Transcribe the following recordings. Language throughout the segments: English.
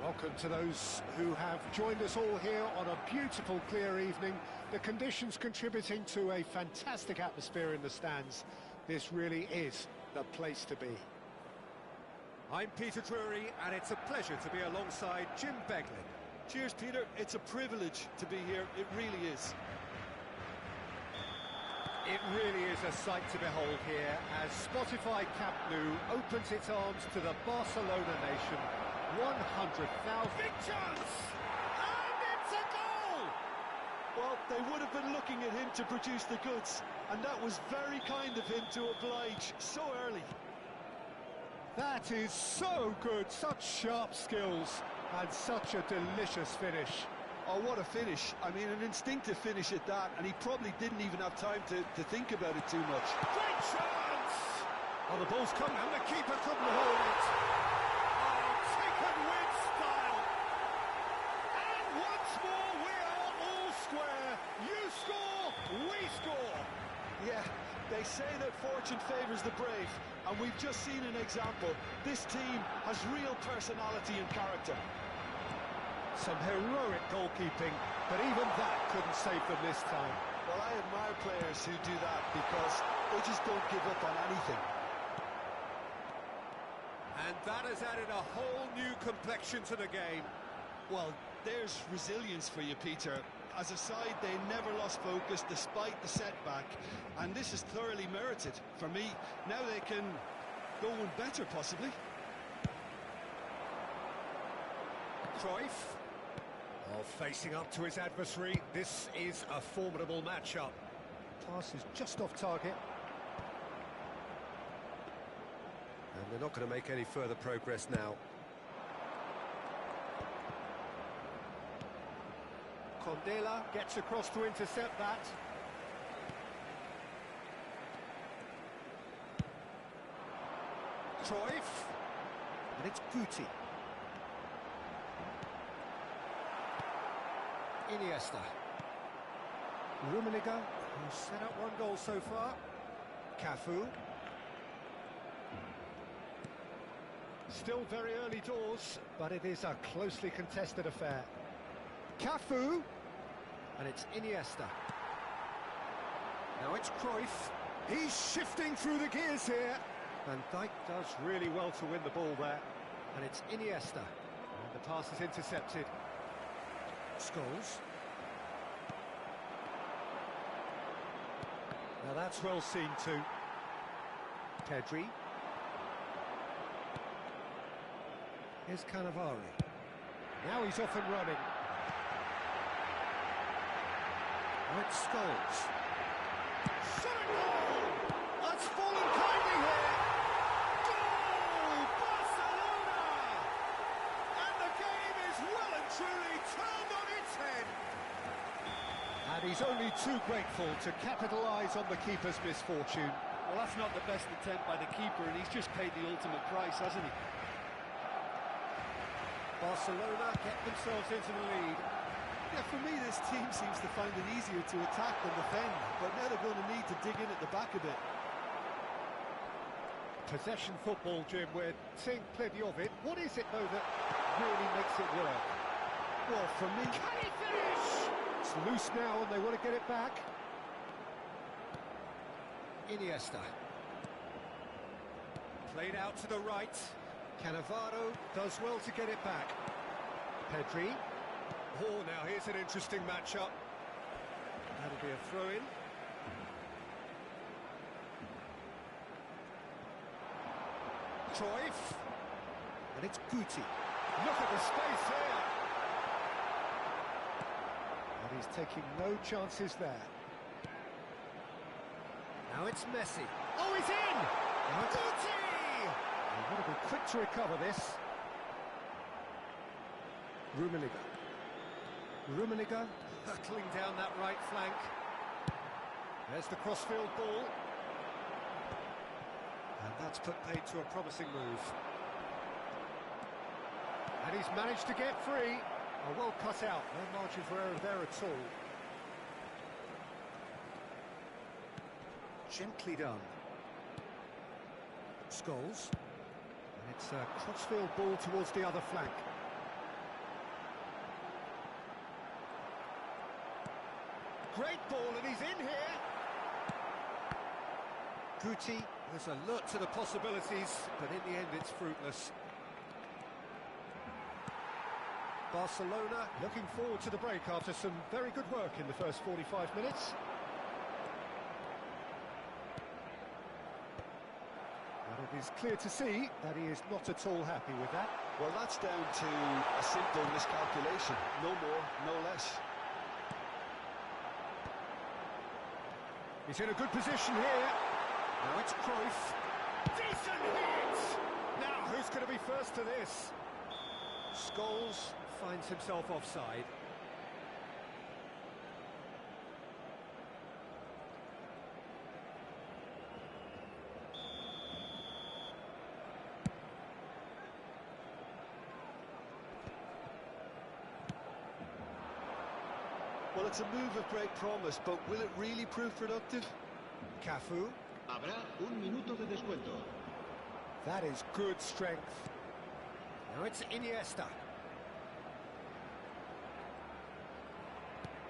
Welcome to those who have joined us all here on a beautiful, clear evening. The conditions contributing to a fantastic atmosphere in the stands. This really is the place to be. I'm Peter Drury, and it's a pleasure to be alongside Jim Beglin. Cheers, Peter. It's a privilege to be here. It really is. It really is a sight to behold here as Spotify Camp Nou opens its arms to the Barcelona nation. 100,000. Big chance! And it's a goal! Well, they would have been looking at him to produce the goods, and that was very kind of him to oblige so early. That is so good, such sharp skills, and such a delicious finish. Oh, what a finish. I mean, an instinctive finish at that, and he probably didn't even have time to think about it too much. Great chance! Oh, the ball's come, and the keeper couldn't hold it. Oh, taken with style. And once more, we are score, we score! Yeah, they say that fortune favours the brave, and we've just seen an example. This team has real personality and character. Some heroic goalkeeping, but even that couldn't save them this time. Well, I admire players who do that because they just don't give up on anything. And that has added a whole new complexion to the game. Well, there's resilience for you, Peter. As a side, they never lost focus despite the setback, and this is thoroughly merited. For me, now they can go one better, possibly. Cruyff. Well, facing up to his adversary, this is a formidable matchup. Pass is just off target. And they're not going to make any further progress now. Condela gets across to intercept that. Cruyff. And it's Guti. Iniesta. Rummenigge, who's set up one goal so far. Cafu. Still very early doors, but it is a closely contested affair. Cafu. And it's Iniesta. Now it's Cruyff. He's shifting through the gears here. Van Dijk does really well to win the ball there. And it's Iniesta. And the pass is intercepted. Scholes. Now that's well seen too. Pedri. Here's Cannavaro. Now he's off and running. Now it's Scholes. Shot a goal! That's fallen kindly here. Goal! Barcelona! And the game is well and truly turned on its head. And he's only too grateful to capitalise on the keeper's misfortune. Well, that's not the best attempt by the keeper, and he's just paid the ultimate price, hasn't he? Barcelona get themselves into the lead. Yeah, for me, this team seems to find it easier to attack than defend, but now they're going to need to dig in at the back a bit. Possession football, Jim, we're seeing plenty of it. What is it, though, that really makes it work? Well, for me... Can he finish? It's loose now, and they want to get it back. Iniesta. Played out to the right. Cannavaro does well to get it back. Pedri. Oh, now here's an interesting matchup. That'll be a throw-in. Cruyff. And it's Guti. Look at the space here. And he's taking no chances there. Now it's Messi. Oh, he's in! Guti! They've got to be quick to recover this. Rummenigge. Rummenigge Hurtling down that right flank. There's the crossfield ball. And that's put paid to a promising move. And he's managed to get free. Oh, well cut out. No margin for error there at all. Gently done. Scholes. And it's a crossfield ball towards the other flank. Great ball, and he's in here. Guti There's alert to the possibilities, but in the end it's fruitless. Barcelona looking forward to the break after some very good work in the first 45 minutes. But it is clear to see that he is not at all happy with that. Well, that's down to a simple miscalculation. No more, no less. He's in a good position here. Now it's Cruyff. Decent hit! Now, who's going to be first to this? Scholes finds himself offside. Well, it's a move of great promise, but will it really prove productive? Cafu. Habrá un minuto de descuento. That is good strength. Now it's Iniesta.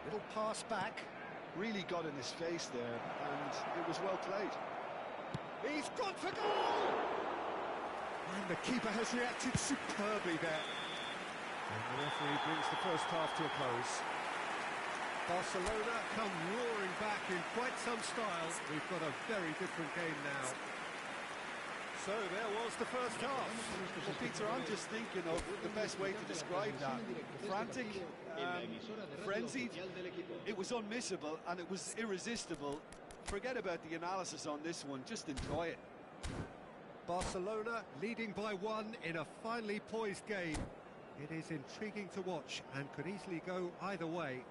Little pass back. Really got in his face there, and it was well played. He's gone for goal! And the keeper has reacted superbly there. And the referee brings the first half to a close. Barcelona come roaring back in quite some style. We've got a very different game now. So there was the first half. Well, Peter, I'm just thinking of the best way to describe that. Frantic, frenzied. It was unmissable and it was irresistible. Forget about the analysis on this one, just enjoy it. Barcelona leading by 1 in a finely poised game. It is intriguing to watch and could easily go either way.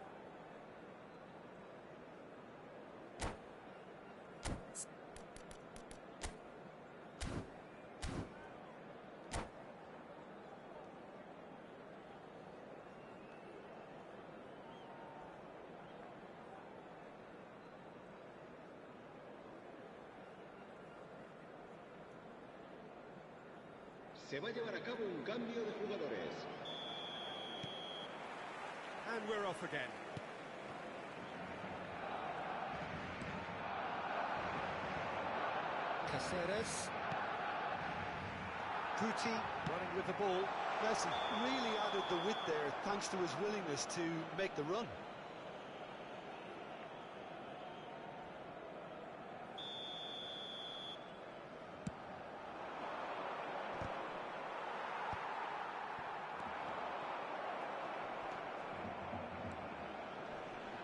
Se va a llevar a cabo un cambio de jugadores. And we're off again. Caceres. Guti running with the ball. Messi really added the width there thanks to his willingness to make the run.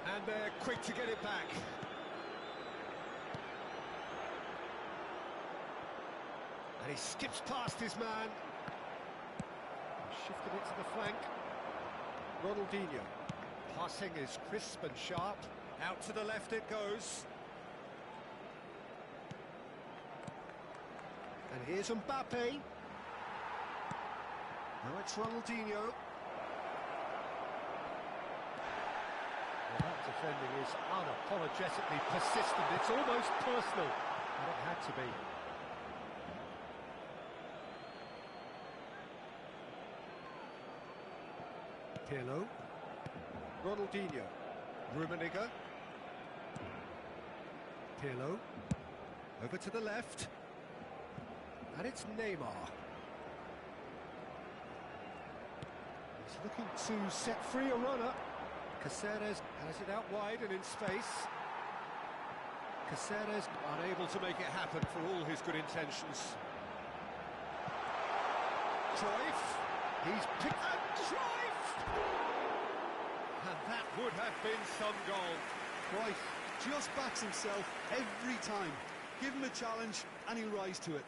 And they're quick to get it back. And he skips past his man. Shifted it to the flank. Ronaldinho. Passing is crisp and sharp. Out to the left it goes. And here's Mbappe. Now it's Ronaldinho. Well, that defending is unapologetically persistent. It's almost personal. And it had to be. Pirlo. Ronaldinho. Rummenigge. Pirlo. Over to the left. And it's Neymar. He's looking to set free a runner. Caceres has it out wide and in space. Caceres Unable to make it happen for all his good intentions. Cruyff. He's picked up Cruyff! And that would have been some goal. Cruyff just backs himself every time. Give him a challenge and he'll rise to it.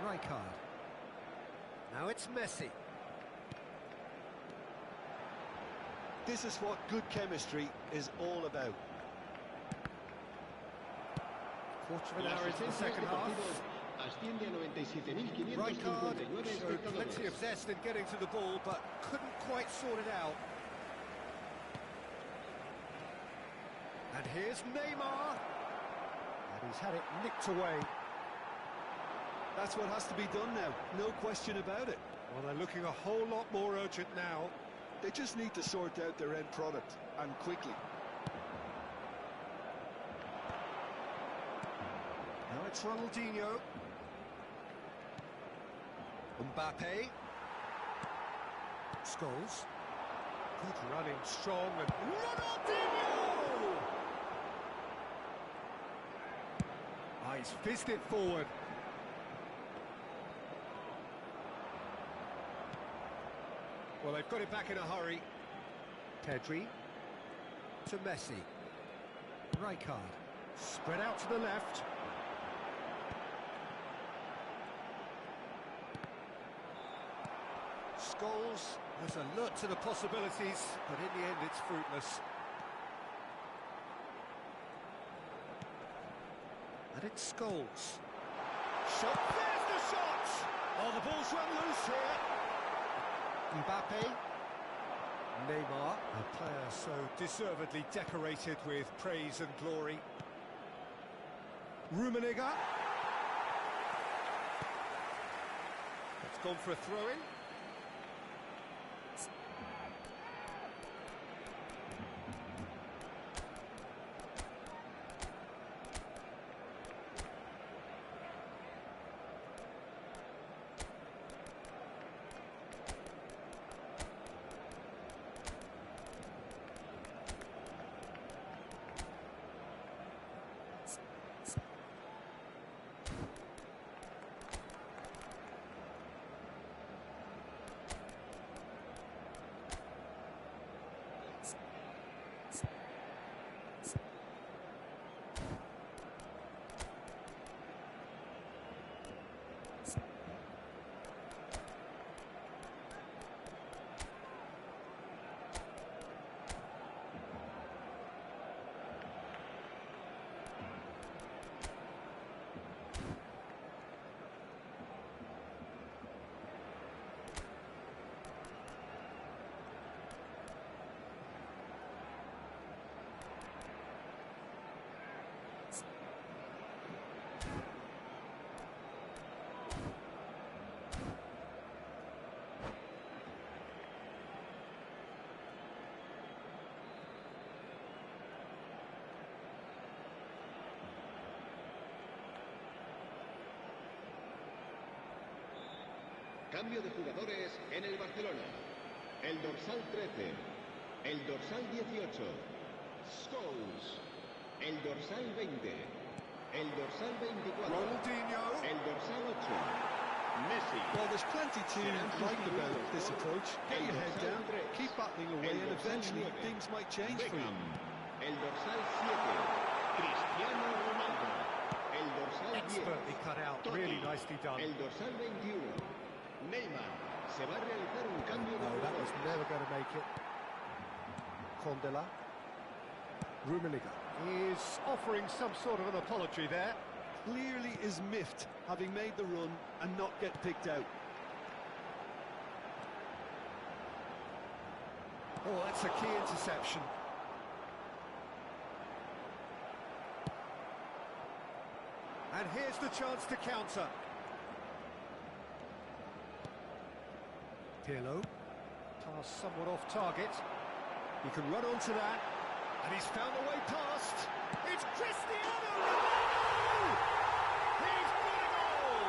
Rijkaard. Now it's Messi. This is what good chemistry is all about. Quarter of an hour into the second half. Asciende a 97.559 Rijkaard showed plenty espectadores. of zest in getting to the ball, but couldn't quite sort it out. And here's Neymar. And he's had it nicked away. That's what has to be done now, no question about it. Well, they're looking a whole lot more urgent now. They just need to sort out their end product, and quickly. Now it's Ronaldinho. Mbappe. Scholes. Good running, strong, and Ronaldinho! Ah, he's fizzed it forward. Well, they've got it back in a hurry. Pedri to Messi. Rijkaard. Spread out to the left. Scholes was alert to the possibilities, but in the end it's fruitless. And it's Scholes. Shot, there's the shot! Oh, the ball's run loose here. Mbappe. Neymar. A player so deservedly decorated with praise and glory. Rummenigge. It's gone for a throw-in. Cambio de jugadores en el Barcelona. El dorsal 13, el dorsal 18, Scholes, el dorsal 20, el dorsal 24, Ronaldinho. el dorsal 8, Messi. Well, there's plenty to like about this approach. Get your head down, keep battling away, and eventually things might change for you. Beckham, el dorsal 7, Cristiano Ronaldo, el dorsal 10, Expertly cut out, Totti, really nicely done. el dorsal 21, Neymar. Se va a realizar un cambio de No, that was jugadores. never going to make it. Condela. Rummenigge is offering some sort of an apology there. Clearly is miffed, having made the run and not get picked out. Oh, that's a key interception. And here's the chance to counter. Pirlo. Pass somewhat off target. He can run onto that. And he's found a way past. It's Cristiano Ronaldo! He's got a goal!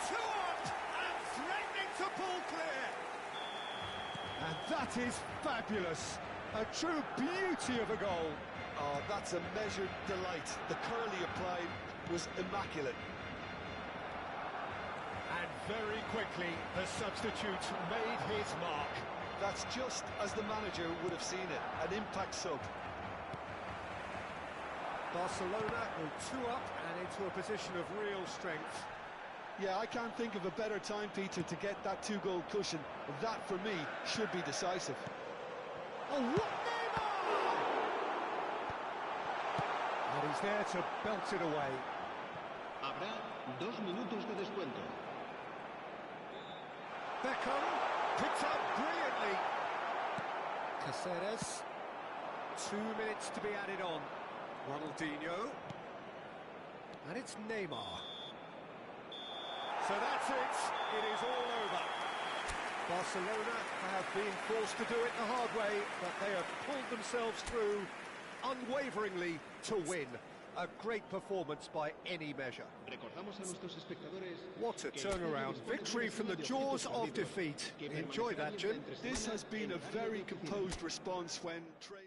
Two up and threatening to pull clear. And that is fabulous. A true beauty of a goal. Oh, that's a measured delight. The curl he applied was immaculate. And very quickly, the substitute made his mark. That's just as the manager would have seen it, an impact sub. Barcelona will two up and into a position of real strength. Yeah, I can't think of a better time, Peter, to get that two-goal cushion. That, for me, should be decisive. Oh, what Neymar! And he's there to belt it away. Habrá 2 minutos de descuento. Beckham picked up brilliantly. Caceres. 2 minutes to be added on. Ronaldinho. And it's Neymar. So that's it. It is all over. Barcelona have been forced to do it the hard way, but they have pulled themselves through unwaveringly to win. A great performance by any measure. Recordamos a nuestros espectadores What a que turnaround. Victory from the jaws of defeat. Enjoy that, Jim. This has been a very composed response when trailing.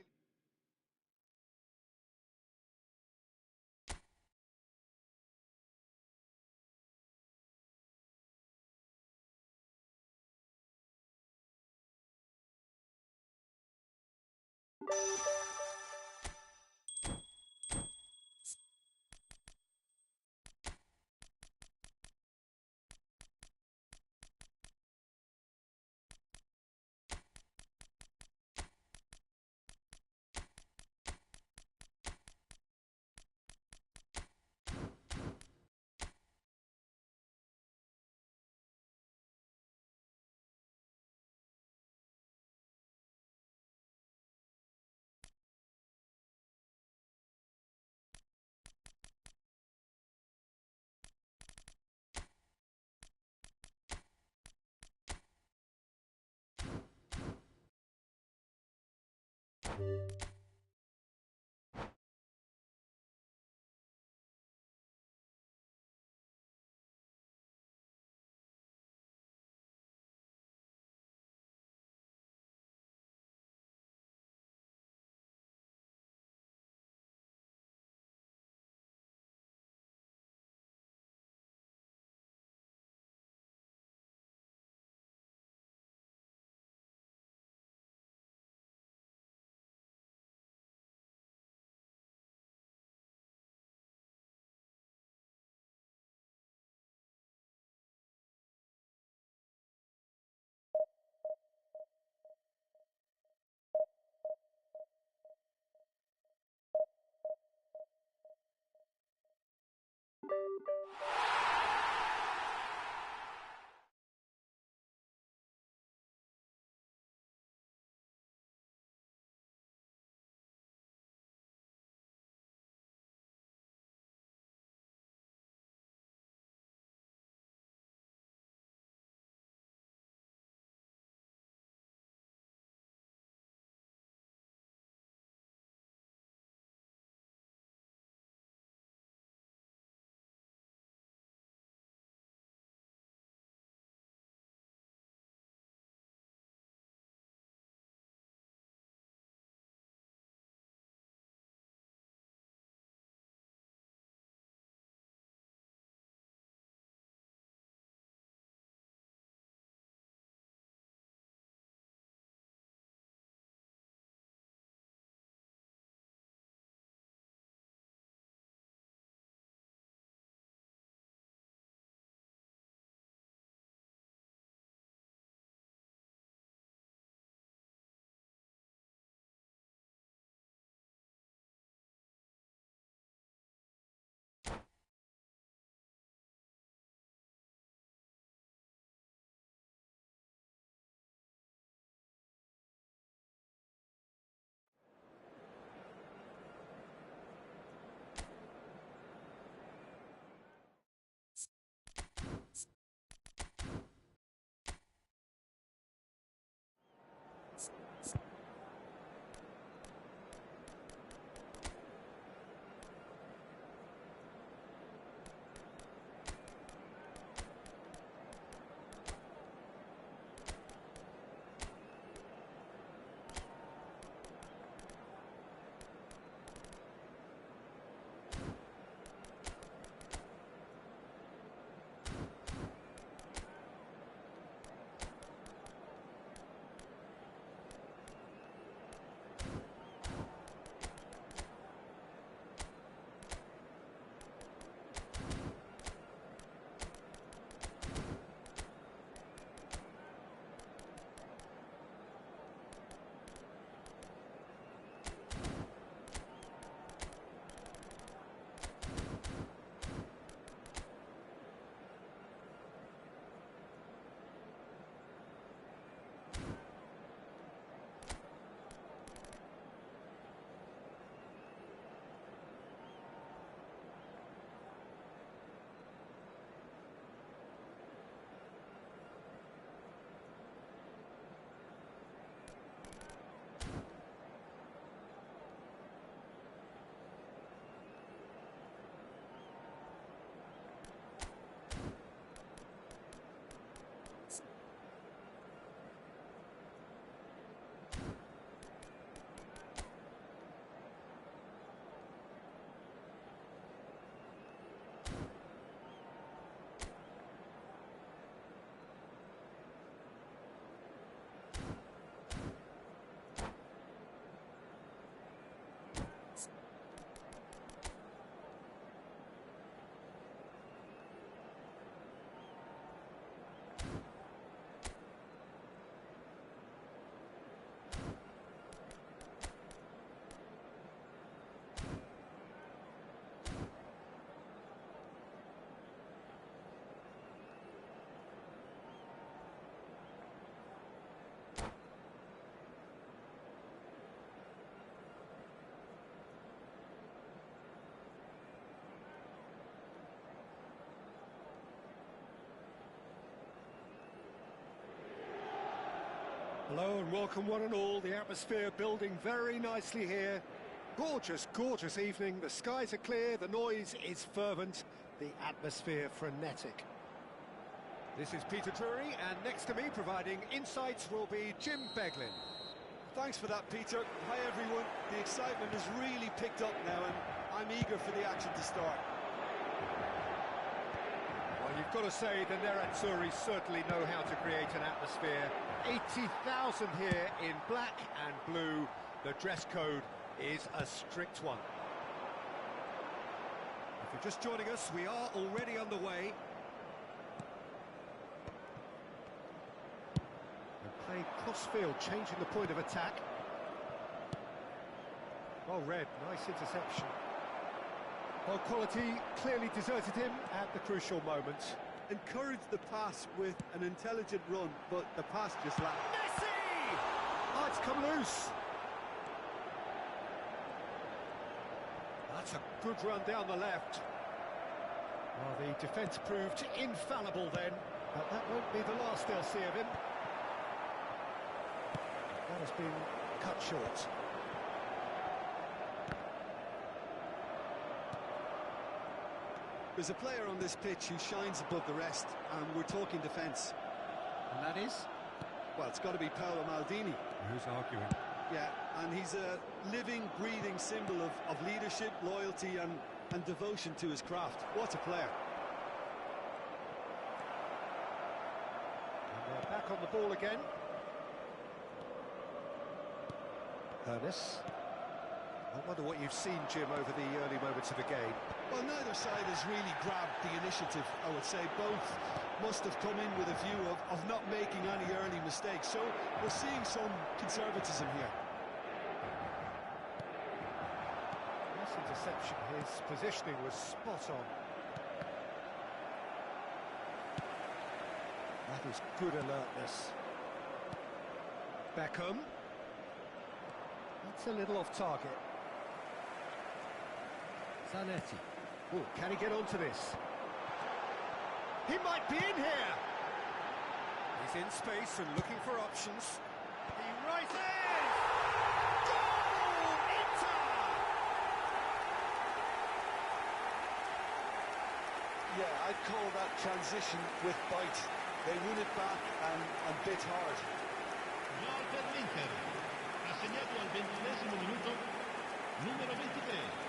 Hello and welcome one and all. The atmosphere building very nicely here. Gorgeous, gorgeous evening. The skies are clear, the noise is fervent, the atmosphere frenetic. This is Peter Drury, and next to me providing insights will be Jim Beglin. Thanks for that, Peter. Hi, everyone. The excitement has really picked up now, and I'm eager for the action to start. Well, you've got to say the Nerazzurri certainly know how to create an atmosphere. 80,000 here in black and blue. The dress code is a strict one. If you're just joining us, we are already underway. And play cross-field, changing the point of attack. Well read, nice interception. Well, quality clearly deserted him at the crucial moment. Encouraged the pass with an intelligent run, but the pass just lacked. Messi! Oh, it's come loose. That's a good run down the left. Well, the defence proved infallible then, but that won't be the last they'll see of him. That has been cut short. There's a player on this pitch who shines above the rest, and we're talking defence. And that is? Well, it's got to be Paolo Maldini. Who's arguing? Yeah, and he's a living, breathing symbol of leadership, loyalty and devotion to his craft. What a player. And they're back on the ball again. Ernest. I wonder what you've seen, Jim, over the early moments of the game. Well, neither side has really grabbed the initiative, I would say. Both must have come in with a view of not making any early mistakes. So we're seeing some conservatism here. Nice interception. His positioning was spot on. That is good alertness. Beckham. That's a little off target. Zanetti. Oh, can he get onto this? He might be in here! He's in space and looking for options. He rises! Goal! Inter! Yeah, I'd call that transition with bite. They won it back and bit hard. Gol per l'Inter. Ha segnato al 21esimo minuto numero 23.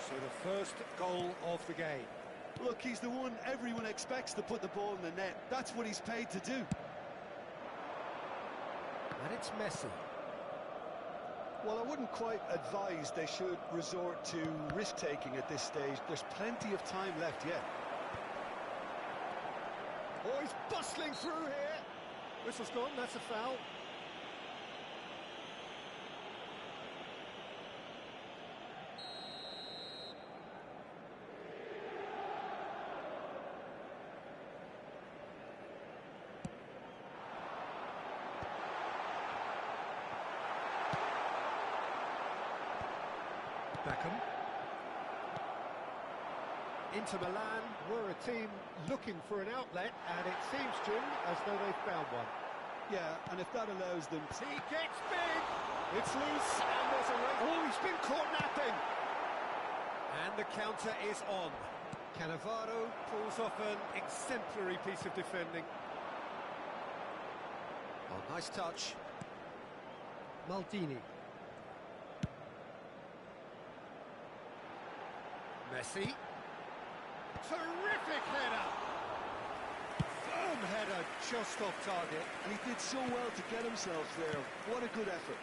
So the first goal of the game. Look, he's the one everyone expects to put the ball in the net. That's what he's paid to do. And it's Messi. Well, I wouldn't quite advise they should resort to risk-taking at this stage. There's plenty of time left yet. Oh, he's bustling through here. Whistle's gone, that's a foul. Beckham. Inter Milan were a team looking for an outlet, and it seems, Jim, as though they've found one. Yeah, and if that allows them to... He gets big! It's loose, and there's a race. Oh, he's been caught napping! And the counter is on. Cannavaro pulls off an exemplary piece of defending. Oh, nice touch. Maldini. Messi. Terrific header! Firm header, just off target. And he did so well to get himself there. What a good effort.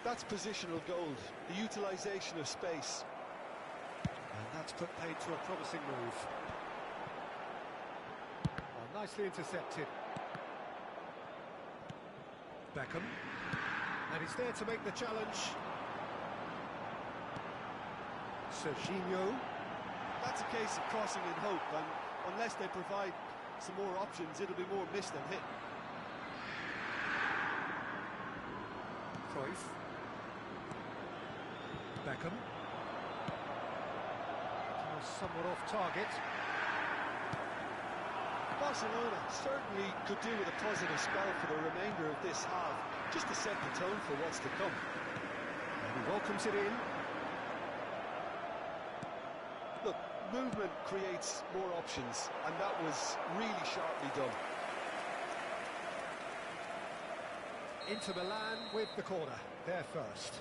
That's positional gold, the utilisation of space. And that's put paid to a promising move. Oh, nicely intercepted. Beckham. And he's there to make the challenge. Serginho. That's a case of crossing in hope, and unless they provide some more options, it'll be more miss than hit. Cruyff. Beckham. That was somewhat off target. And he's there to make the challenge. Serginho. That's a case of crossing in hope, and unless they provide some more options, it'll be more miss than hit. Cruyff. Beckham. Beckham. Somewhat off target. That was somewhat off target. And he's there to make the challenge. Barcelona certainly could do with a positive spell for the remainder of this half, just to set the tone for what's to come. And he welcomes it in. Look, movement creates more options, and that was really sharply done. Inter Milan with the corner, there first.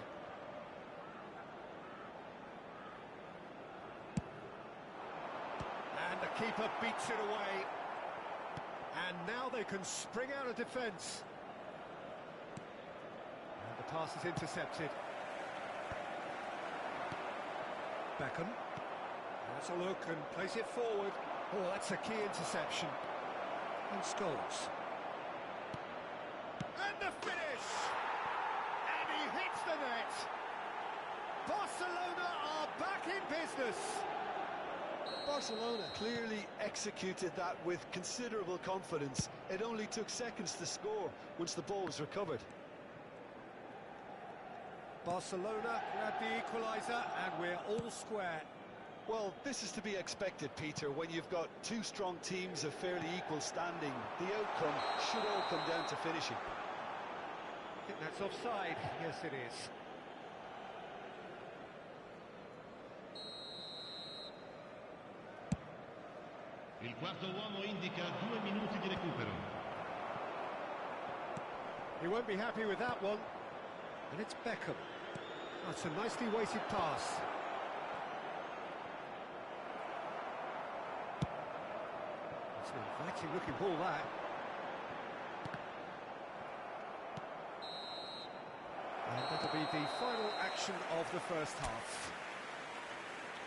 And the keeper beats it away. And now they can spring out of defence. And the pass is intercepted. Beckham. Has a look and plays it forward. Oh, that's a key interception. And Scholes. And the finish! And he hits the net! Barcelona are back in business! Barcelona clearly executed that with considerable confidence. It only took seconds to score once the ball was recovered. Barcelona grab the equaliser and we're all square. Well, this is to be expected, Peter. When you've got two strong teams of fairly equal standing, the outcome should all come down to finishing. I think that's offside. Yes, it is. Il quarto uomo indica 2 minuti di recupero. He won't be happy with that one. And it's Beckham. That's a nicely weighted pass. It's an inviting looking ball, that. And that'll be the final action of the first half.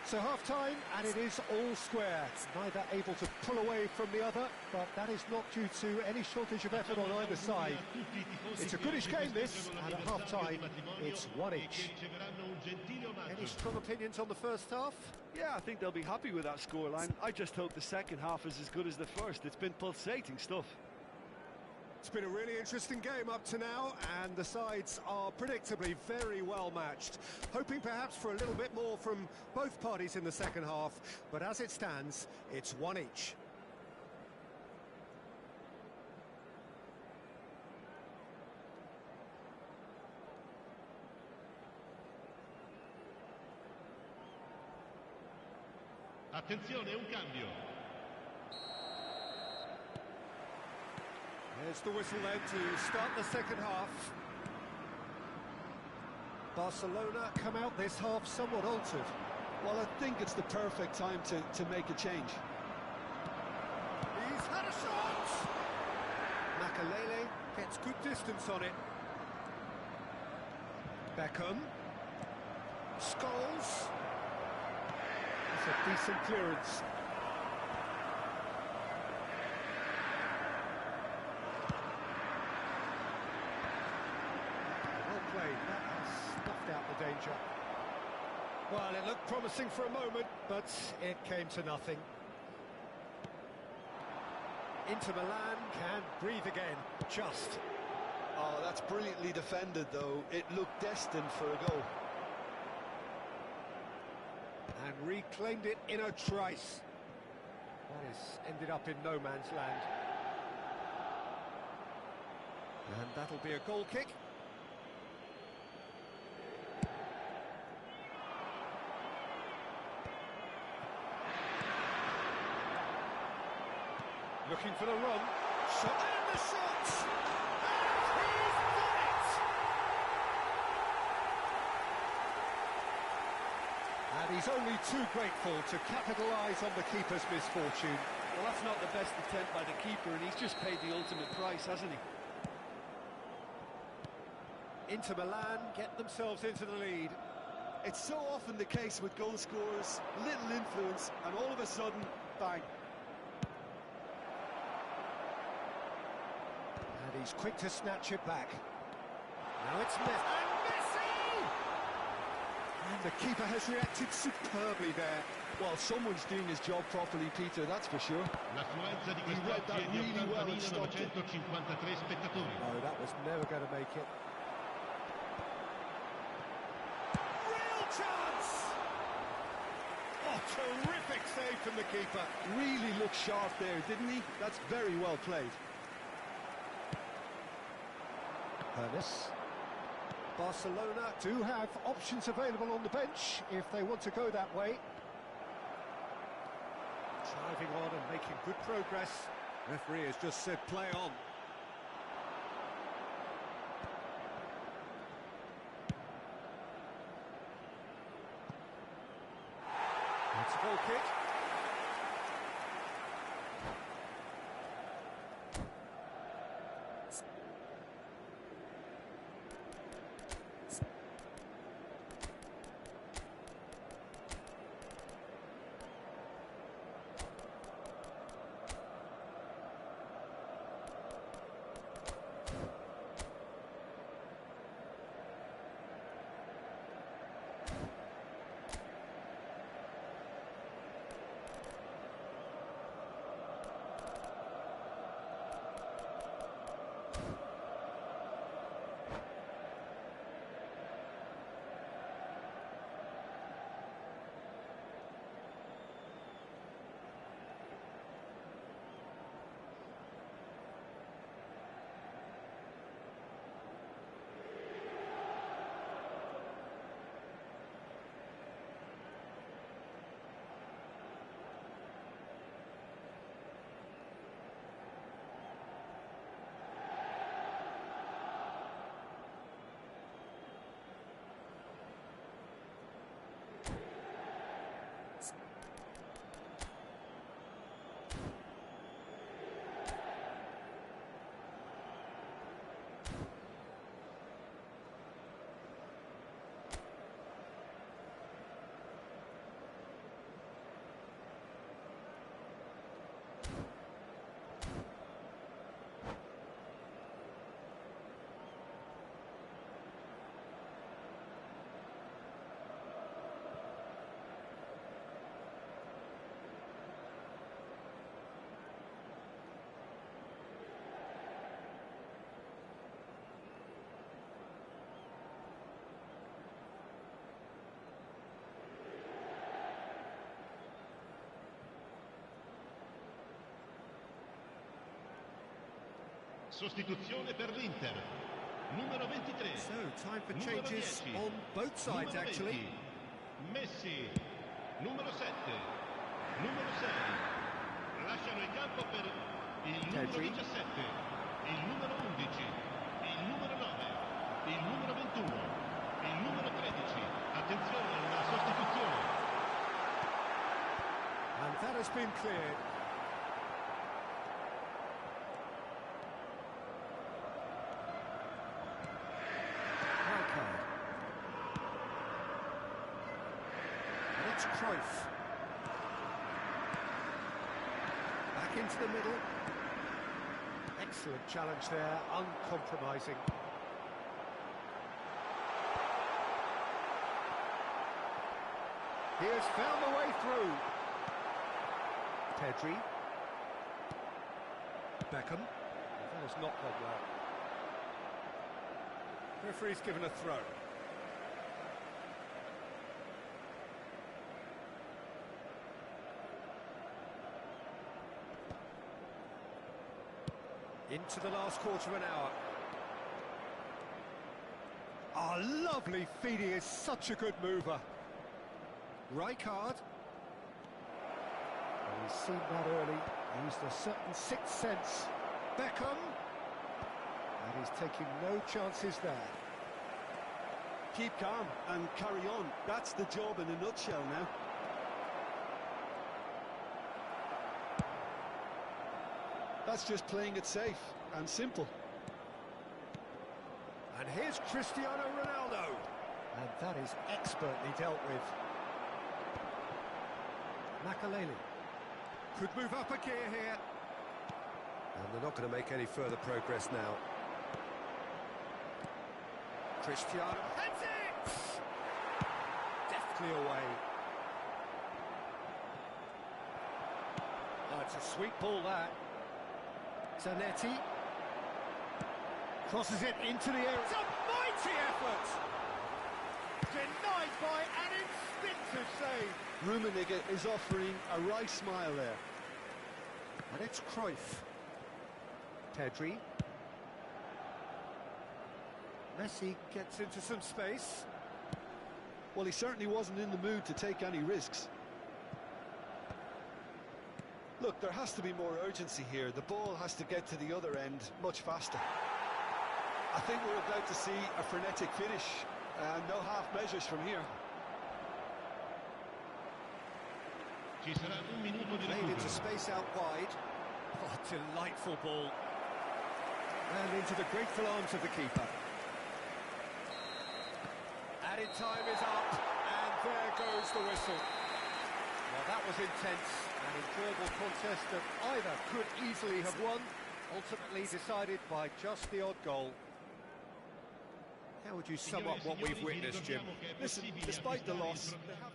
So half-time, and it is all square. Neither able to pull away from the other, but that is not due to any shortage of effort on either side. It's a goodish game, this, and at half-time, it's one each. Any strong opinions on the first half? Yeah, I think they'll be happy with that scoreline. I just hope the second half is as good as the first. It's been pulsating stuff. It's been a really interesting game up to now, and the sides are predictably very well matched. Hoping perhaps for a little bit more from both parties in the second half, but as it stands, it's one each. Attenzione, un cambio. There's the whistle then to start the second half. Barcelona come out this half somewhat altered. Well, I think it's the perfect time to make a change. He's had a shot! Makalele gets good distance on it. Beckham. Scholes. That's a decent clearance. That has snuffed out the danger. Well, it looked promising for a moment, but it came to nothing. Inter Milan can breathe again, just. Oh, that's brilliantly defended, though. It looked destined for a goal. And reclaimed it in a trice. That has ended up in no man's land. And that'll be a goal kick. Looking for the run. Shot and the shot! And he's done it! And he's only too grateful to capitalise on the keeper's misfortune. Well, that's not the best attempt by the keeper, and he's just paid the ultimate price, hasn't he? Inter Milan get themselves into the lead. It's so often the case with goal scorers, little influence, and all of a sudden, bang. And he's quick to snatch it back. Now it's Messi. And Messi! And the keeper has reacted superbly there. Well, someone's doing his job properly, Peter, that's for sure. L'affluenza di He read that quest'oggi è di really well and stopped it. 80.953 spettatori. Oh, that was never going to make it. Real chance! Oh, Oh, terrific save from the keeper. Really looked sharp there, didn't he? That's very well played. Hermes. Barcelona do have options available on the bench if they want to go that way. Driving on and making good progress. Referee has just said play on. It's a goal kick. Sostituzione per l'Inter. Numero 23. So, time for Numero changes 10. on both sides, Numero actually. 20. Messi. Numero 7. Numero 6. Lasciano il campo per il numero Pedri. 17. Il numero 11. Il numero 9. Il numero 21. Il numero 13. Attenzione, una sostituzione. And that has been cleared. Rijkaard. And it's Cruyff. Back into the middle. Excellent challenge there, uncompromising. He has found the way through. Pedri. Beckham. That has not gone well. Referee's given a throw. Into the last quarter of an hour. Oh, lovely feed. He is such a good mover. Rijkaard. And he's seen that early. Used a certain sixth sense. Beckham. And he's taking no chances there. Keep calm and carry on. That's the job in a nutshell now. That's just playing it safe and simple. And here's Cristiano Ronaldo. And that is expertly dealt with. Makaleli. Could move up a gear here. And they're not going to make any further progress now. Cristiano heads it! Deftly away. Oh, it's a sweet ball, that. Zanetti. Crosses it into the air. It's a mighty effort! Denied by an instinctive save. Rummenigge is offering a wry smile there. And it's Cruyff. Pedri. Messi gets into some space. Well, he certainly wasn't in the mood to take any risks. Look, there has to be more urgency here. The ball has to get to the other end much faster. I think we're about to see a frenetic finish, and no half measures from here. Ci sarà un minuto di Made into recupero. space out wide. Oh, delightful ball. And into the grateful arms of the keeper. Added time is up, and there goes the whistle. Well, that was intense, an enjoyable contest that either could easily have won, ultimately decided by just the odd goal. How would you sum up what we've witnessed, Jim? Listen, despite the loss, they have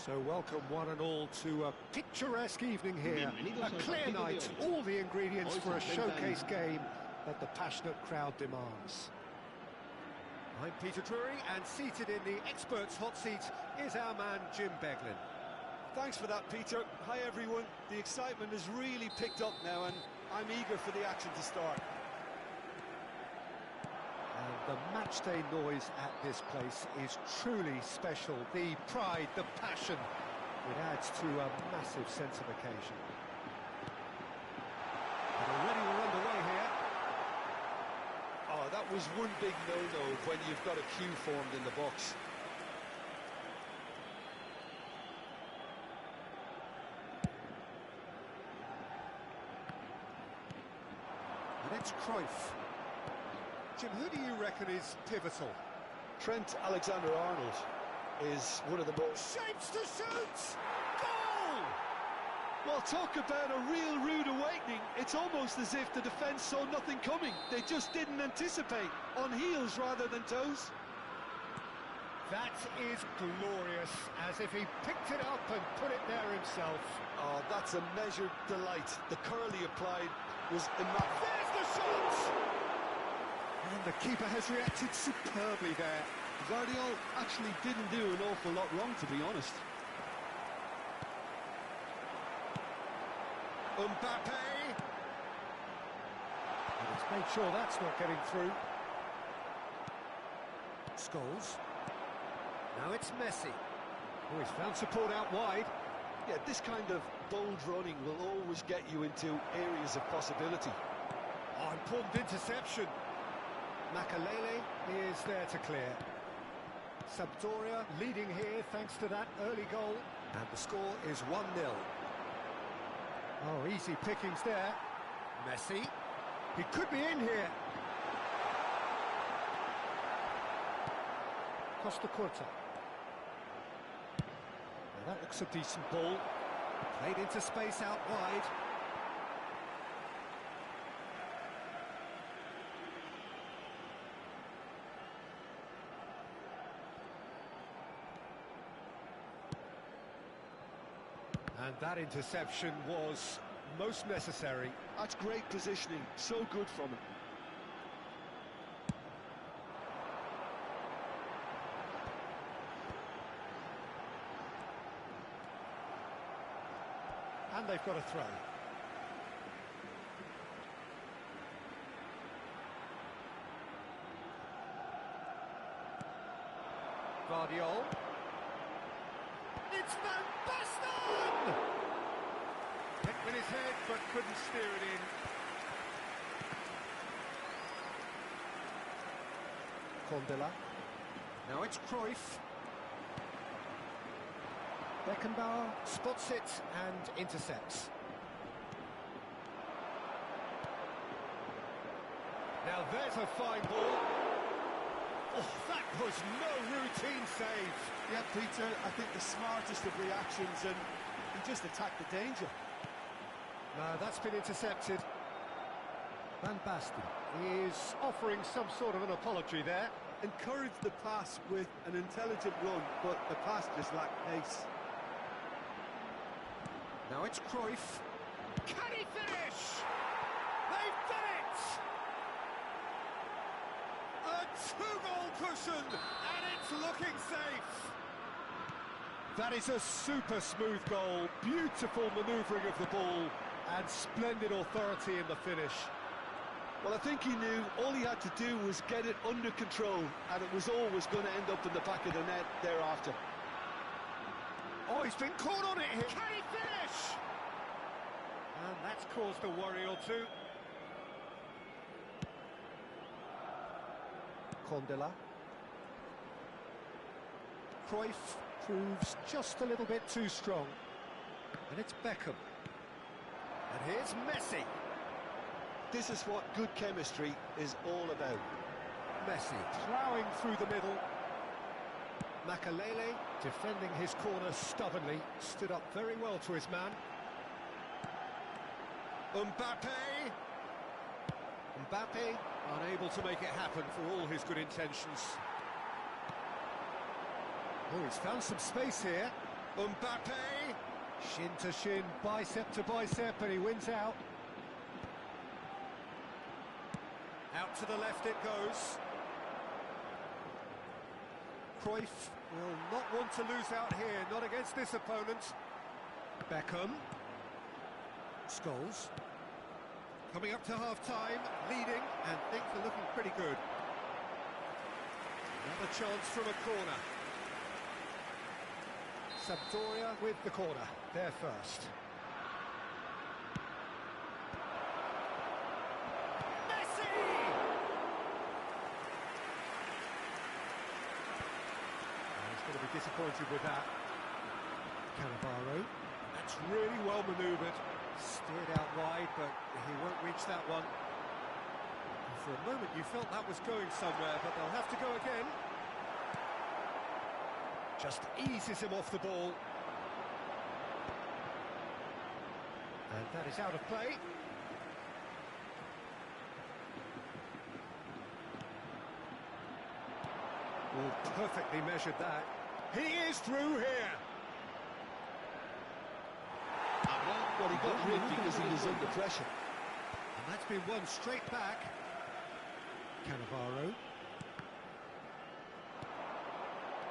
So welcome one and all to a picturesque evening here. Bienvenidos A al clear partido de night, hoy. all the ingredients Hoy for a se enfrentan- showcase game that the passionate crowd demands. I'm Peter Drury, and seated in the experts' hot seat is our man Jim Beglin. Thanks for that, Peter. Hi, everyone. The excitement has really picked up now, and I'm eager for the action to start. And the matchday noise at this place is truly special. The pride, the passion, it adds to a massive sense of occasion. And already we're underway here. Oh, that was one big no-no when you've got a queue formed in the box. And it's Cruyff. Jim, who do you reckon is pivotal? Trent Alexander-Arnold is one of the most... Shapes to shoot! Goal! Well, talk about a real rude awakening. It's almost as if the defence saw nothing coming. They just didn't anticipate. On heels rather than toes. That is glorious, as if he picked it up and put it there himself. Oh, that's a measured delight. The curl he applied was immaculate. There's the shot! And the keeper has reacted superbly there. Guardiola actually didn't do an awful lot wrong, to be honest. Mbappe! And he's made sure that's not getting through. Scholes. Now it's Messi. Oh, he's found support out wide. Yeah, this kind of bold running will always get you into areas of possibility. Oh, important interception. Makalele is there to clear. Sampdoria leading here thanks to that early goal. And the score is 1-0. Oh, easy pickings there. Messi. He could be in here. Costa Curta. Now that looks a decent ball. Played into space out wide. And that interception was most necessary. That's great positioning, so good from him. And they've got a throw. Guardiola. It's Van Basten! Hit with his head, but couldn't steer it in. Condela. Now it's Cruyff. Beckenbauer spots it and intercepts. Now there's a fine ball. Oh, that was no routine save. Yeah, Peter, I think the smartest of reactions, and he just attacked the danger. No, that's been intercepted. Van Basten is offering some sort of an apology there. Encouraged the pass with an intelligent run, but the pass just lacked pace. Now it's Cruyff. Can he finish? They've done it! A two-goal cushion, and it's looking safe. That is a super smooth goal. Beautiful manoeuvring of the ball, and splendid authority in the finish. Well, I think he knew all he had to do was get it under control, and it was always going to end up in the back of the net thereafter. Oh, he's been caught on it here. Can he finish? And that's caused a worry or two. Condela. Cruyff proves just a little bit too strong. And it's Beckham. And here's Messi. This is what good chemistry is all about. Messi ploughing through the middle. Makalele defending his corner stubbornly, stood up very well to his man. Mbappe! Mbappe unable to make it happen for all his good intentions. Oh, he's found some space here. Mbappe! Shin to shin, bicep to bicep, and he wins out. Out to the left it goes. Cruyff will not want to lose out here, not against this opponent. Beckham. Scholes. Coming up to half-time, leading, and things are looking pretty good. Another chance from a corner. Sampdoria with the corner, there first. Messi! He's going to be disappointed with that. Cannavaro. That's really well manoeuvred. Steered out wide, but he won't reach that one. And for a moment you felt that was going somewhere, but they'll have to go again. Just eases him off the ball. And that is out of play. Oh, perfectly measured that. He is through here. Well, he got rid because he was under pressure. And that's been won straight back. Cannavaro.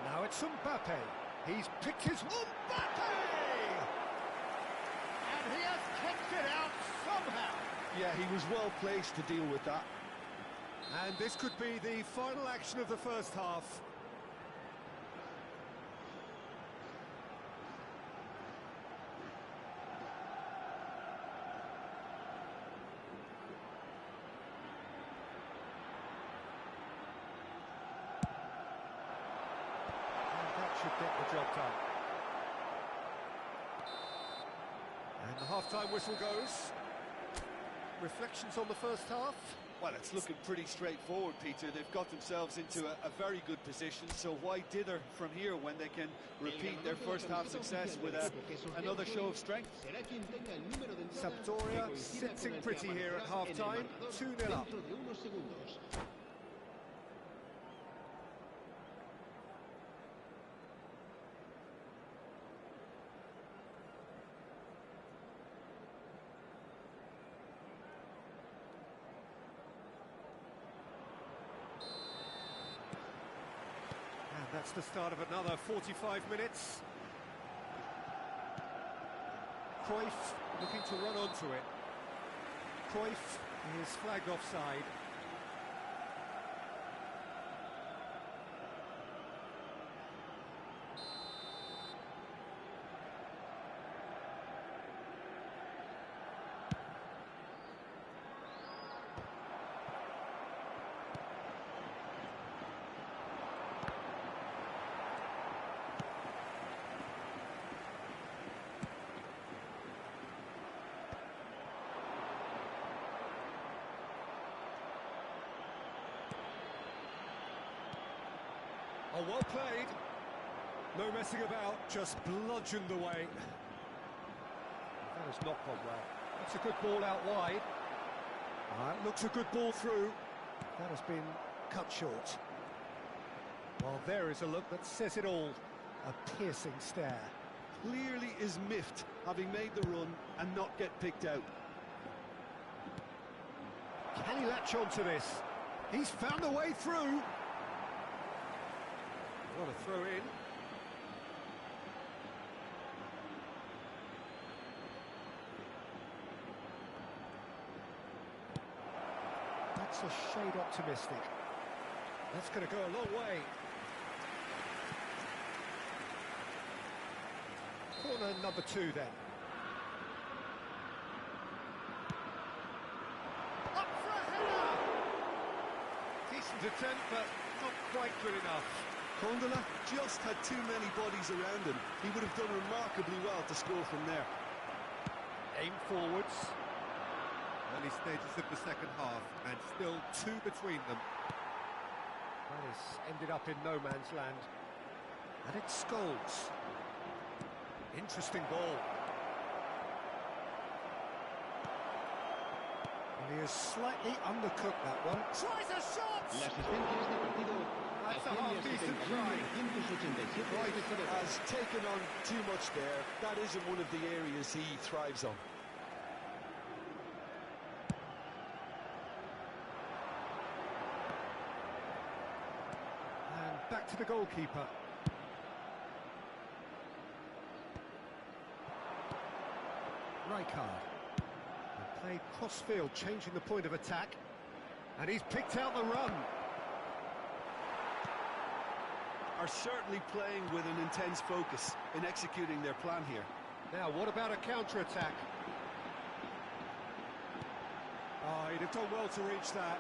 Now it's Mbappe. He's picked his... Mbappe! And he has kept it out somehow. Yeah, he was well placed to deal with that. And this could be the final action of the first half. Should get the job done. And the half-time whistle goes. Reflections on the first half? Well, it's looking pretty straightforward, Peter. They've got themselves into a very good position, so why dither from here when they can repeat their first half success with another show of strength? Sampdoria sitting pretty here at half-time, 2-0 up. That's the start of another 45 minutes. Cruyff looking to run onto it. Cruyff is flagged offside. Oh, well played. No messing about, just bludgeoned away. That has not gone well. That's a good ball out wide. That looks a good ball through. That has been cut short. Well, there is a look that says it all. A piercing stare. Clearly is miffed, having made the run and not get picked out. Can he latch on to this? He's found a way through. What a throw in. That's a shade optimistic. That's going to go a long way. Corner number 2 then. Up for a header! Decent attempt, but not quite good enough. Kondola just had too many bodies around him. He would have done remarkably well to score from there. Aim forwards. Early stages of the second half, and still 2 between them. That has ended up in no man's land. And it's Scholes. Interesting ball. And he has slightly undercooked that one. Tries a shot! That's a half-decent try. 187 Right, de cabeza. has taken on too much there. That isn't one of the areas he thrives on. And back to the goalkeeper. Rijkaard. They played cross-field, changing the point of attack. And he's picked out the run. Are certainly playing with an intense focus in executing their plan here. Now, what about a counter-attack? Oh, he'd have done well to reach that.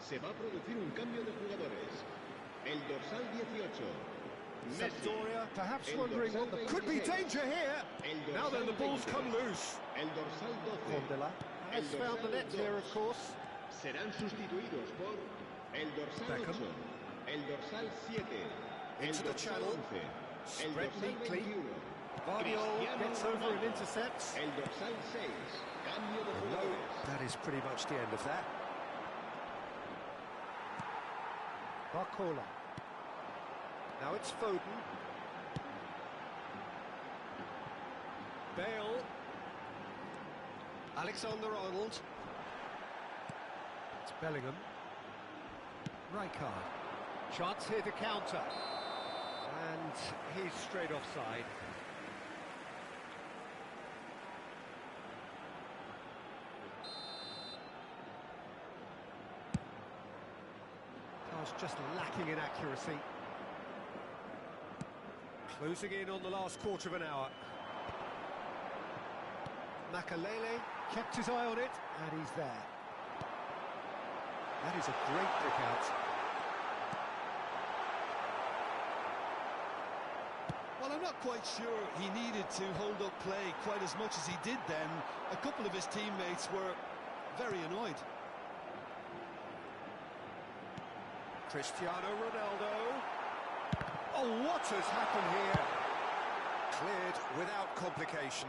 Se va a producir un cambio de jugadores. El dorsal 18. Messi. Sampdoria, perhaps El wondering what dorsal the... Could be 26. danger here! El Now then, the dorsal ball's 23. come loose. El dorsal 12. Condela has El found the dorsal net here, of 2. course. Serán sustituidos por el dorsal Beckham. 8, el dorsal 7, el Into the dorsal channel. 11, el Spread dorsal neatly. 21, Vardiol Cristiano gets over and Ronaldo. intercepts. El dorsal 6, cambio de No, jugadores. that is pretty much the end of that. Barcola. Now it's Foden. Bale. Alexander-Arnold. It's Bellingham. Rijkaard. Chance here to counter. And he's straight offside. Pass just lacking in accuracy. Closing in on the last quarter of an hour. Makalele kept his eye on it, and he's there. That is a great pick out. Well, I'm not quite sure he needed to hold up play quite as much as he did then. A couple of his teammates were very annoyed. Cristiano Ronaldo. Oh, what has happened here? Cleared without complication.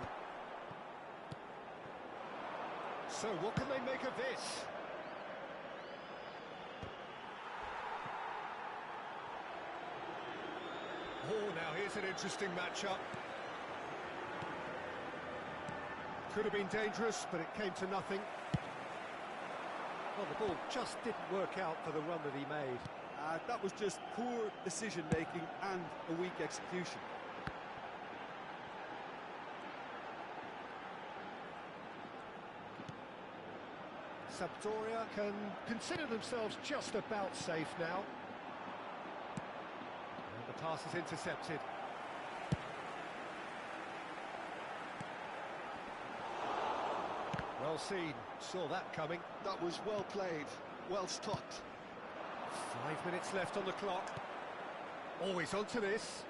So, what can they make of this? Oh, now here's an interesting matchup. Could have been dangerous, but it came to nothing. Well, the ball just didn't work out for the run that he made. That was just poor decision-making and a weak execution. Sampdoria can consider themselves just about safe now. And the pass is intercepted. Well seen, saw that coming. That was well played, well stopped. 5 minutes left on the clock. Always onto this.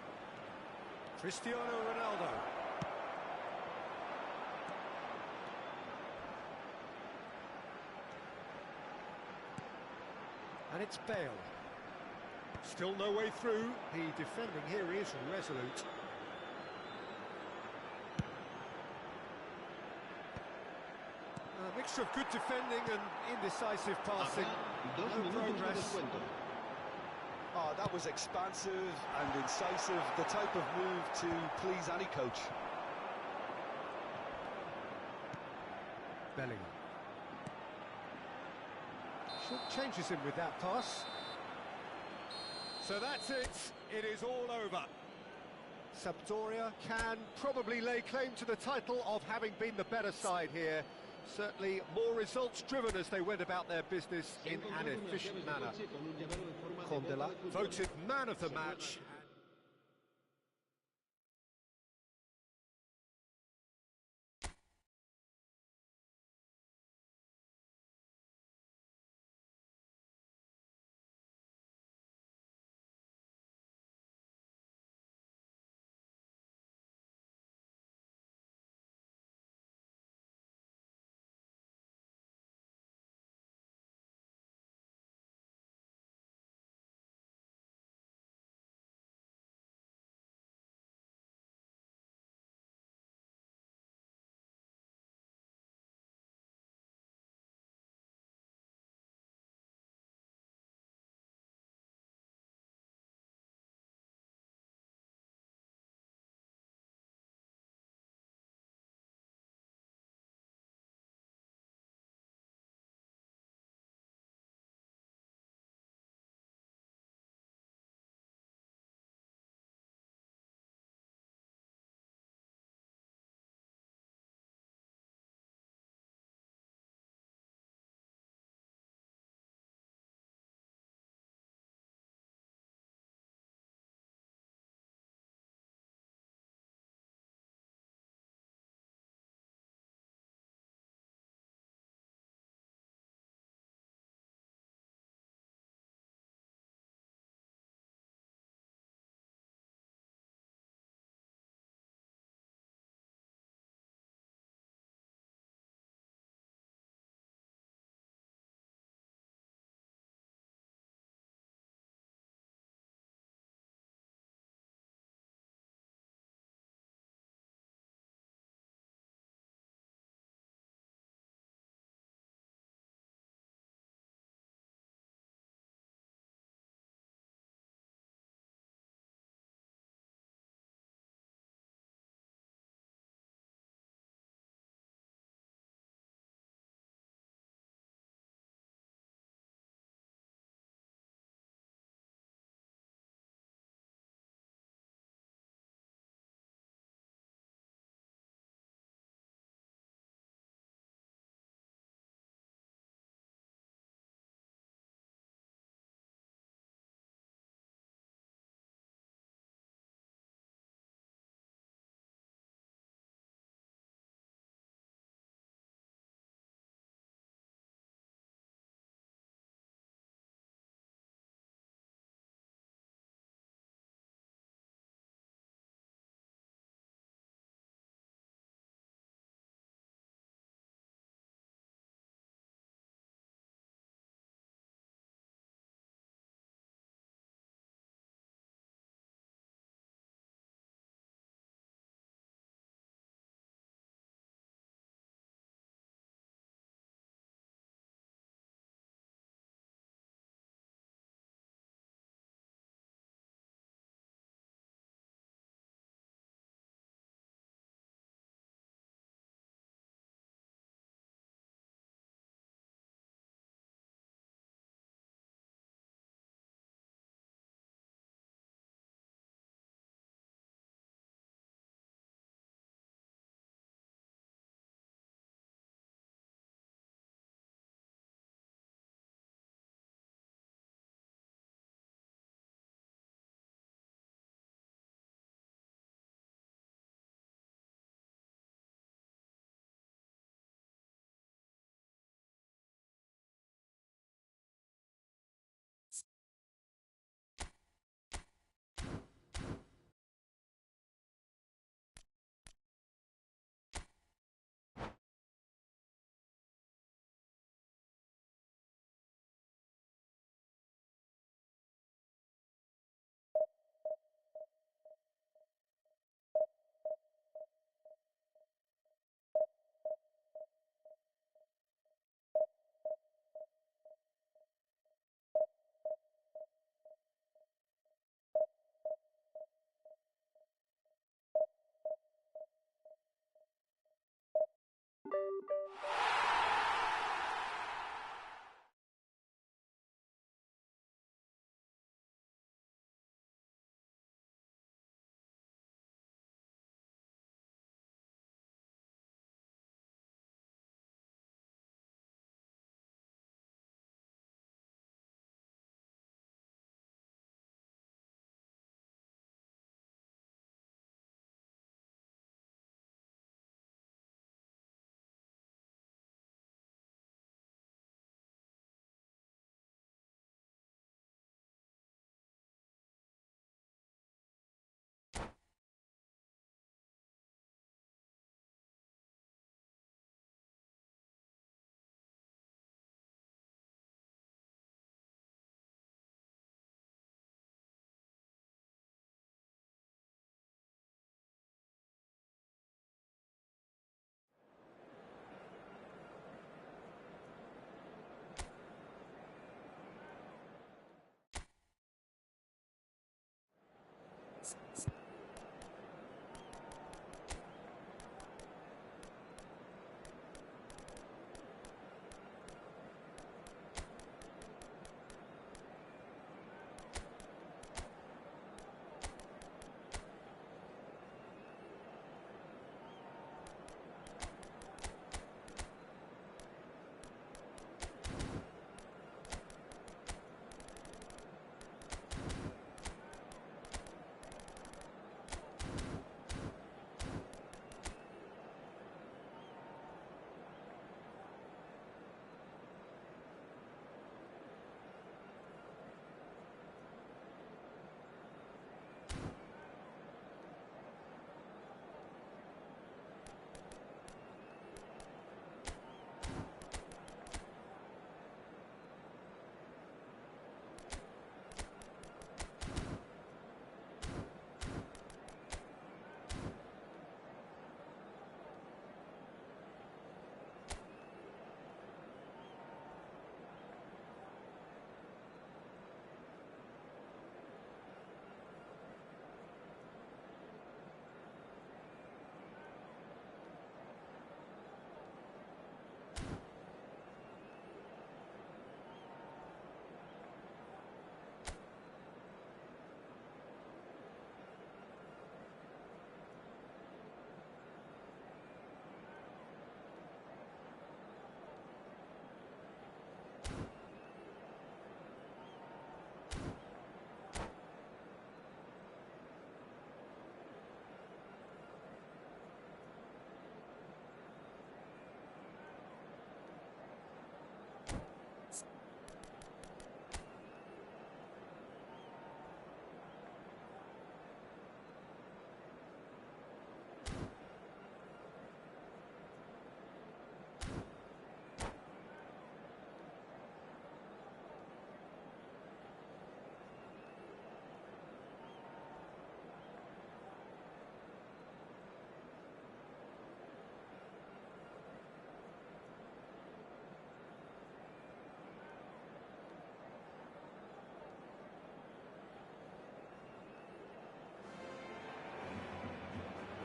Cristiano Ronaldo. And it's Bale. Still no way through. The defending here is resolute. A mixture of good defending and indecisive passing. Dos No minutos de progress. descuento. Oh, that was expansive and incisive, the type of move to please any coach. Bellingham. Changes him with that pass. So that's it. It is all over. Sampdoria can probably lay claim to the title of having been the better side here. Certainly more results driven as they went about their business in an efficient manner. Condela voted man of the match.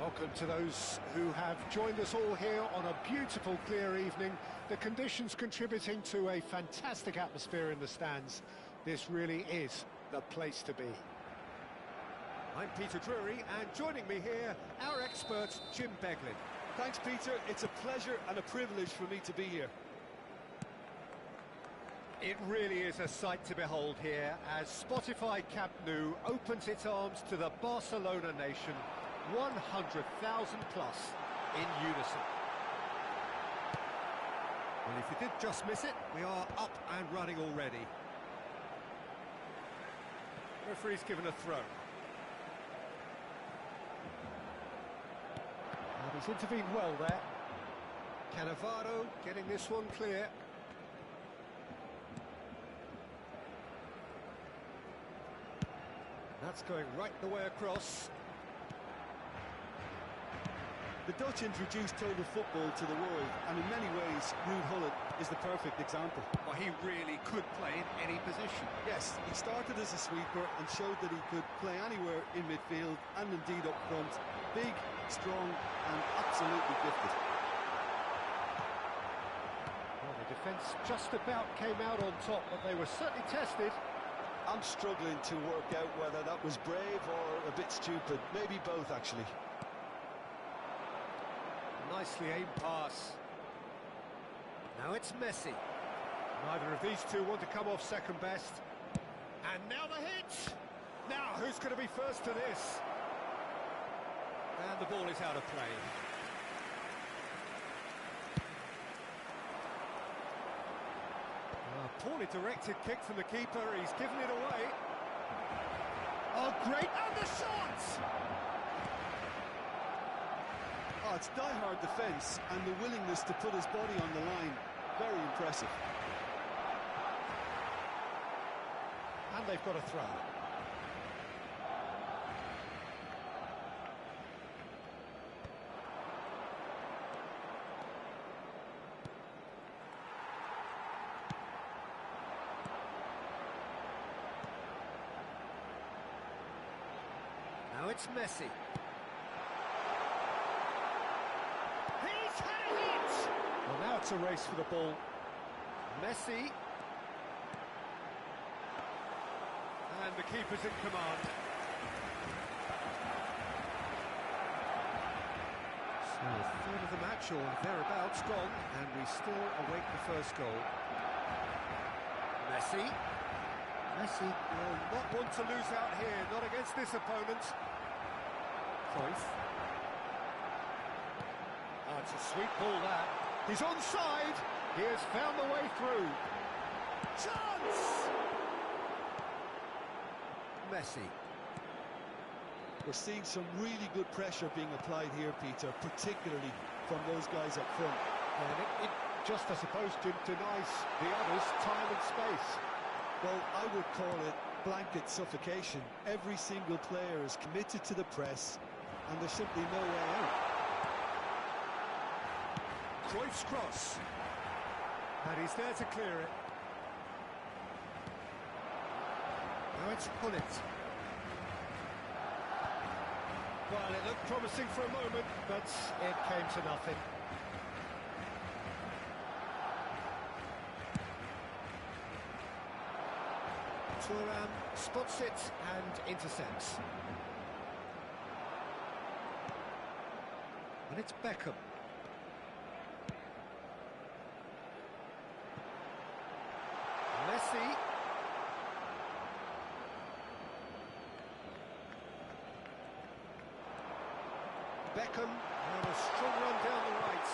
Welcome to those who have joined us all here on a beautiful, clear evening. The conditions contributing to a fantastic atmosphere in the stands. This really is the place to be. I'm Peter Drury, and joining me here, our expert, Jim Beglin. Thanks, Peter. It's a pleasure and a privilege for me to be here. It really is a sight to behold here as Spotify Camp Nou opens its arms to the Barcelona nation, 100,000 plus in unison. Well, if you did just miss it, we are up and running already. Referee's given a throw. And he's intervened well there. Cannavaro getting this one clear. That's going right the way across. The Dutch introduced total football to the world, and in many ways, Ruud Gullit is the perfect example. Well, he really could play in any position. Yes, he started as a sweeper and showed that he could play anywhere in midfield and indeed up front. Big, strong and absolutely gifted. Well, the defence just about came out on top, but they were certainly tested. I'm struggling to work out whether that was brave or a bit stupid. Maybe both, actually. Nicely aimed pass. Now it's Messi. Neither of these two want to come off second best. And now the hit! Now, who's going to be first to this? And the ball is out of play. Poorly directed kick from the keeper, he's given it away. Oh, great, and the shot! Oh, it's die-hard defence and the willingness to put his body on the line. Very impressive. And they've got a throw. Now it's Messi. He's had a hit! Well, now it's a race for the ball. Messi. And the keeper's in command. So a third of the match or thereabouts gone, and we still await the first goal. Messi. Messi will not want to lose out here, not against this opponent. Cruyff. Oh, it's a sweet ball that. He's onside. He has found the way through. Chance! Messi. We're seeing some really good pressure being applied here, Peter, particularly from those guys up front. And it just, I suppose, denies the others time and space. Well, I would call it blanket suffocation. Every single player is committed to the press, and there's simply no way out. Cruyff's cross. And he's there to clear it. Now it's Gullit. Well, it looked promising for a moment, but it came to nothing. Thuram spots it and intercepts. And it's Beckham. Messi. Beckham, and a strong run down the right.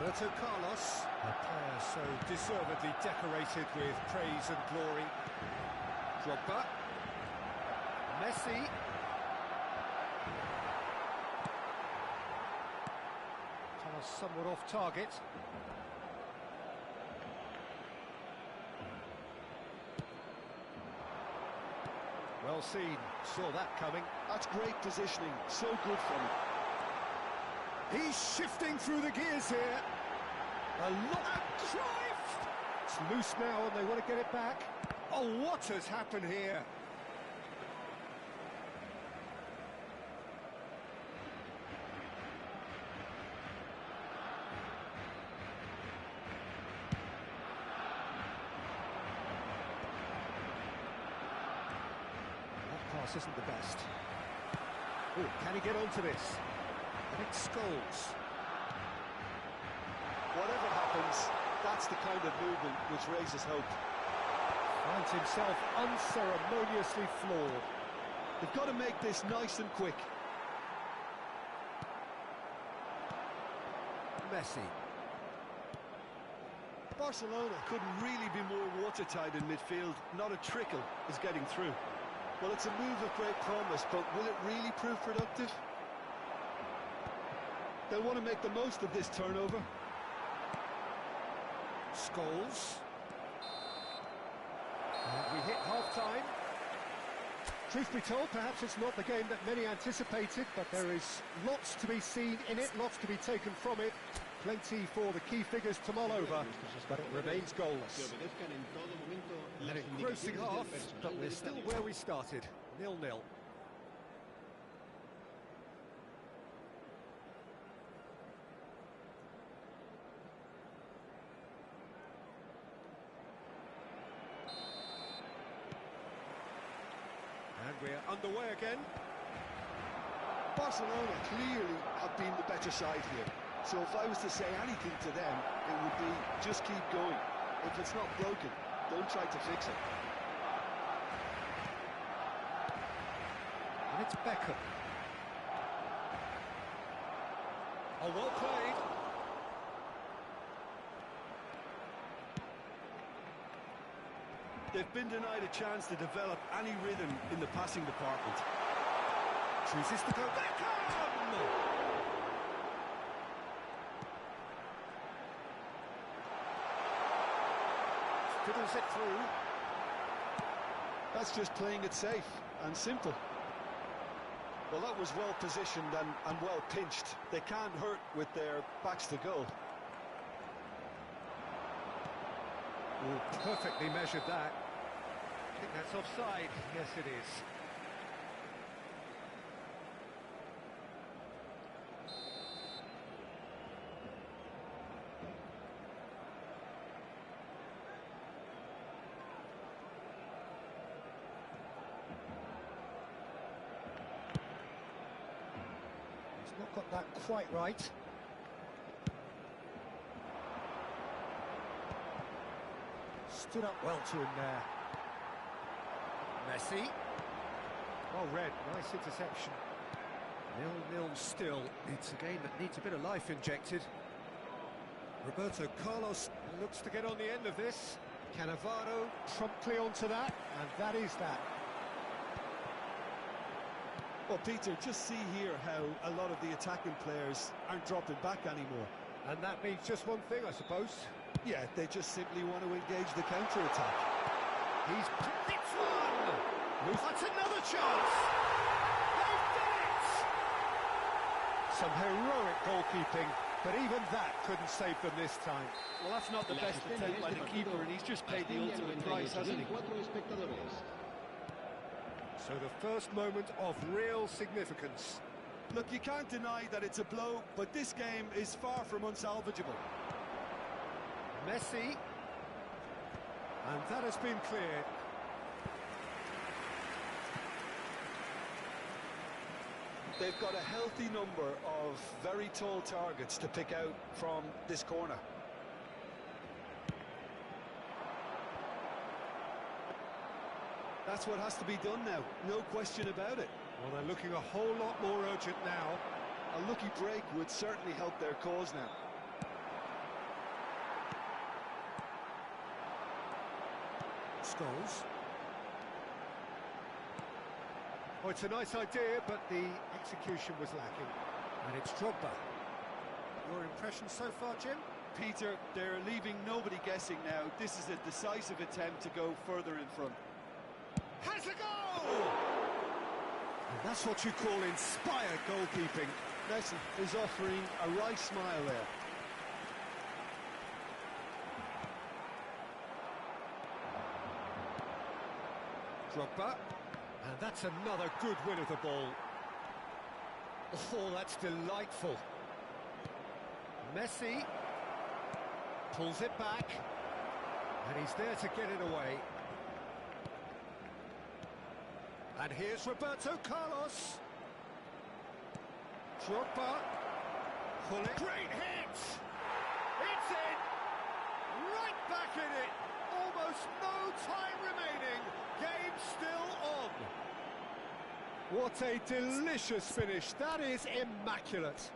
Roberto Carlos, a player so deservedly decorated with praise and glory. Drogba. Messi. Pass somewhat off target. Well seen, saw that coming. That's great positioning, so good from him. He's shifting through the gears here. A lot of Cruyff! It's loose now and they want to get it back. Oh, what has happened here? That pass isn't the best. Oh, can he get onto this? And it's Scholes. Whatever happens, that's the kind of movement which raises hope. Finds himself unceremoniously floored. They've got to make this nice and quick. Messi. Barcelona couldn't really be more watertight in midfield. Not a trickle is getting through. Well, it's a move of great promise, but will it really prove productive? They'll want to make the most of this turnover. Scholes. And we hit half-time. Truth be told, perhaps it's not the game that many anticipated, but there is lots to be seen in it, lots to be taken from it. Plenty for the key figures to mull over, but it remains goalless. An engrossing half, but we're still where we started, 0-0. And we're underway again. Barcelona clearly have been the better side here. So if I was to say anything to them, it would be just keep going. If it's not broken, don't try to fix it. And it's Beckham. Oh, well played. They've been denied a chance to develop any rhythm in the passing department. Chooses to go Beckham! Fiddles it through. That's just playing it safe and simple. Well, that was well positioned and well pinched. They can't hurt with their backs to goal. Oh, perfectly measured that. I think that's offside. Yes, it is. He's not got that quite right. Stood up well to him there. Messi. Well read, nice interception. 0-0 still. It's a game that needs a bit of life injected. Roberto Carlos looks to get on the end of this. Cannavaro promptly onto that, and that is that. Well, Peter, just see here how a lot of the attacking players aren't dropping back anymore. And that means just one thing, I suppose. Yeah, they just simply want to engage the counter-attack. He's it's one! That's another chance! They've done it! Some heroic goalkeeping, but even that couldn't save them this time. Well, that's not the best attempt by the keeper, and he's just paid the ultimate price, hasn't he? So the first moment of real significance. Look, you can't deny that it's a blow, but this game is far from unsalvageable. Messi. And that has been cleared. They've got a healthy number of very tall targets to pick out from this corner. That's what has to be done now, no question about it. Well, they're looking a whole lot more urgent now. A lucky break would certainly help their cause now. Scholes. Oh, it's a nice idea, but the execution was lacking. And it's Drogba. Your impression so far, Jim? Peter, they're leaving nobody guessing now. This is a decisive attempt to go further in front. Has a goal! And that's what you call inspired goalkeeping. Messi is offering a wry smile there. Drogba. And that's another good win of the ball. Oh, that's delightful. Messi pulls it back, and he's there to get it away. And here's Roberto Carlos. Drogba. Pull it. Great hit! It's in! Right back in it! Almost no time remaining. Game still on. What a delicious finish. That is immaculate.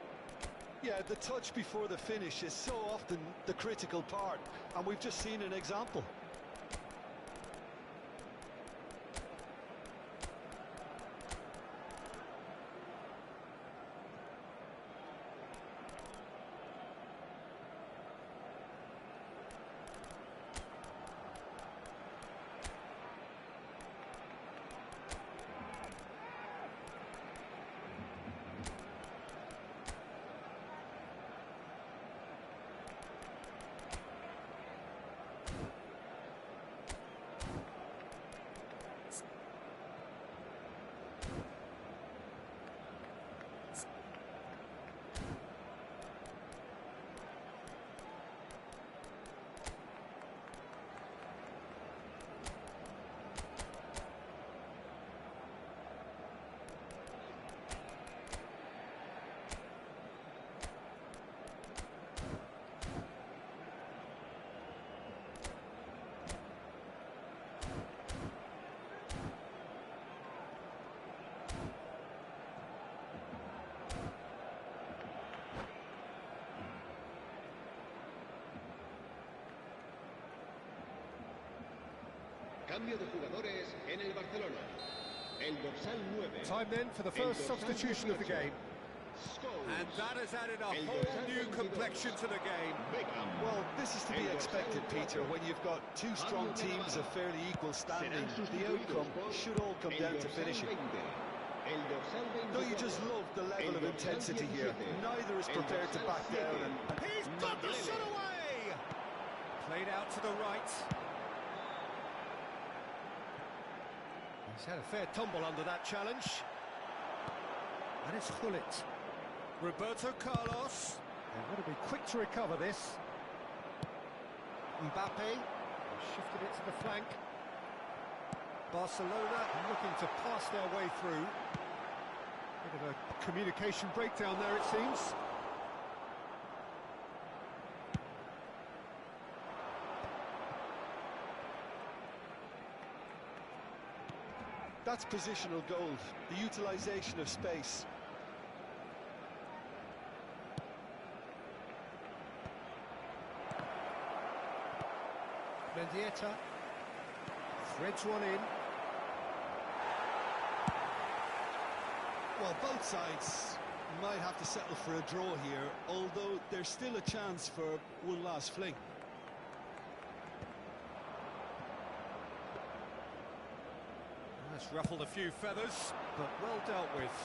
Yeah, the touch before the finish is so often the critical part, and we've just seen an example. Cambio de jugadores en el Barcelona. El dorsal 9. Time then for the first substitution of the game. And that has added a whole new complexion to the game. Well, this is to be expected, Peter, when you've got two strong teams of fairly equal standing. The outcome should all come down to finishing. Don't you just love the level of intensity here? Neither is prepared to back down. And he's got the shot away! Played out to the right. He's had a fair tumble under that challenge. And it's Gullit. Roberto Carlos. They've got to be quick to recover this. Mbappe shifted it to the flank. Barcelona looking to pass their way through. Bit of a communication breakdown there, it seems. that's positional gold, the utilisation of space. Mendieta threads one in. Well, both sides might have to settle for a draw here, although there's still a chance for one last fling. That's ruffled a few feathers, but well dealt with.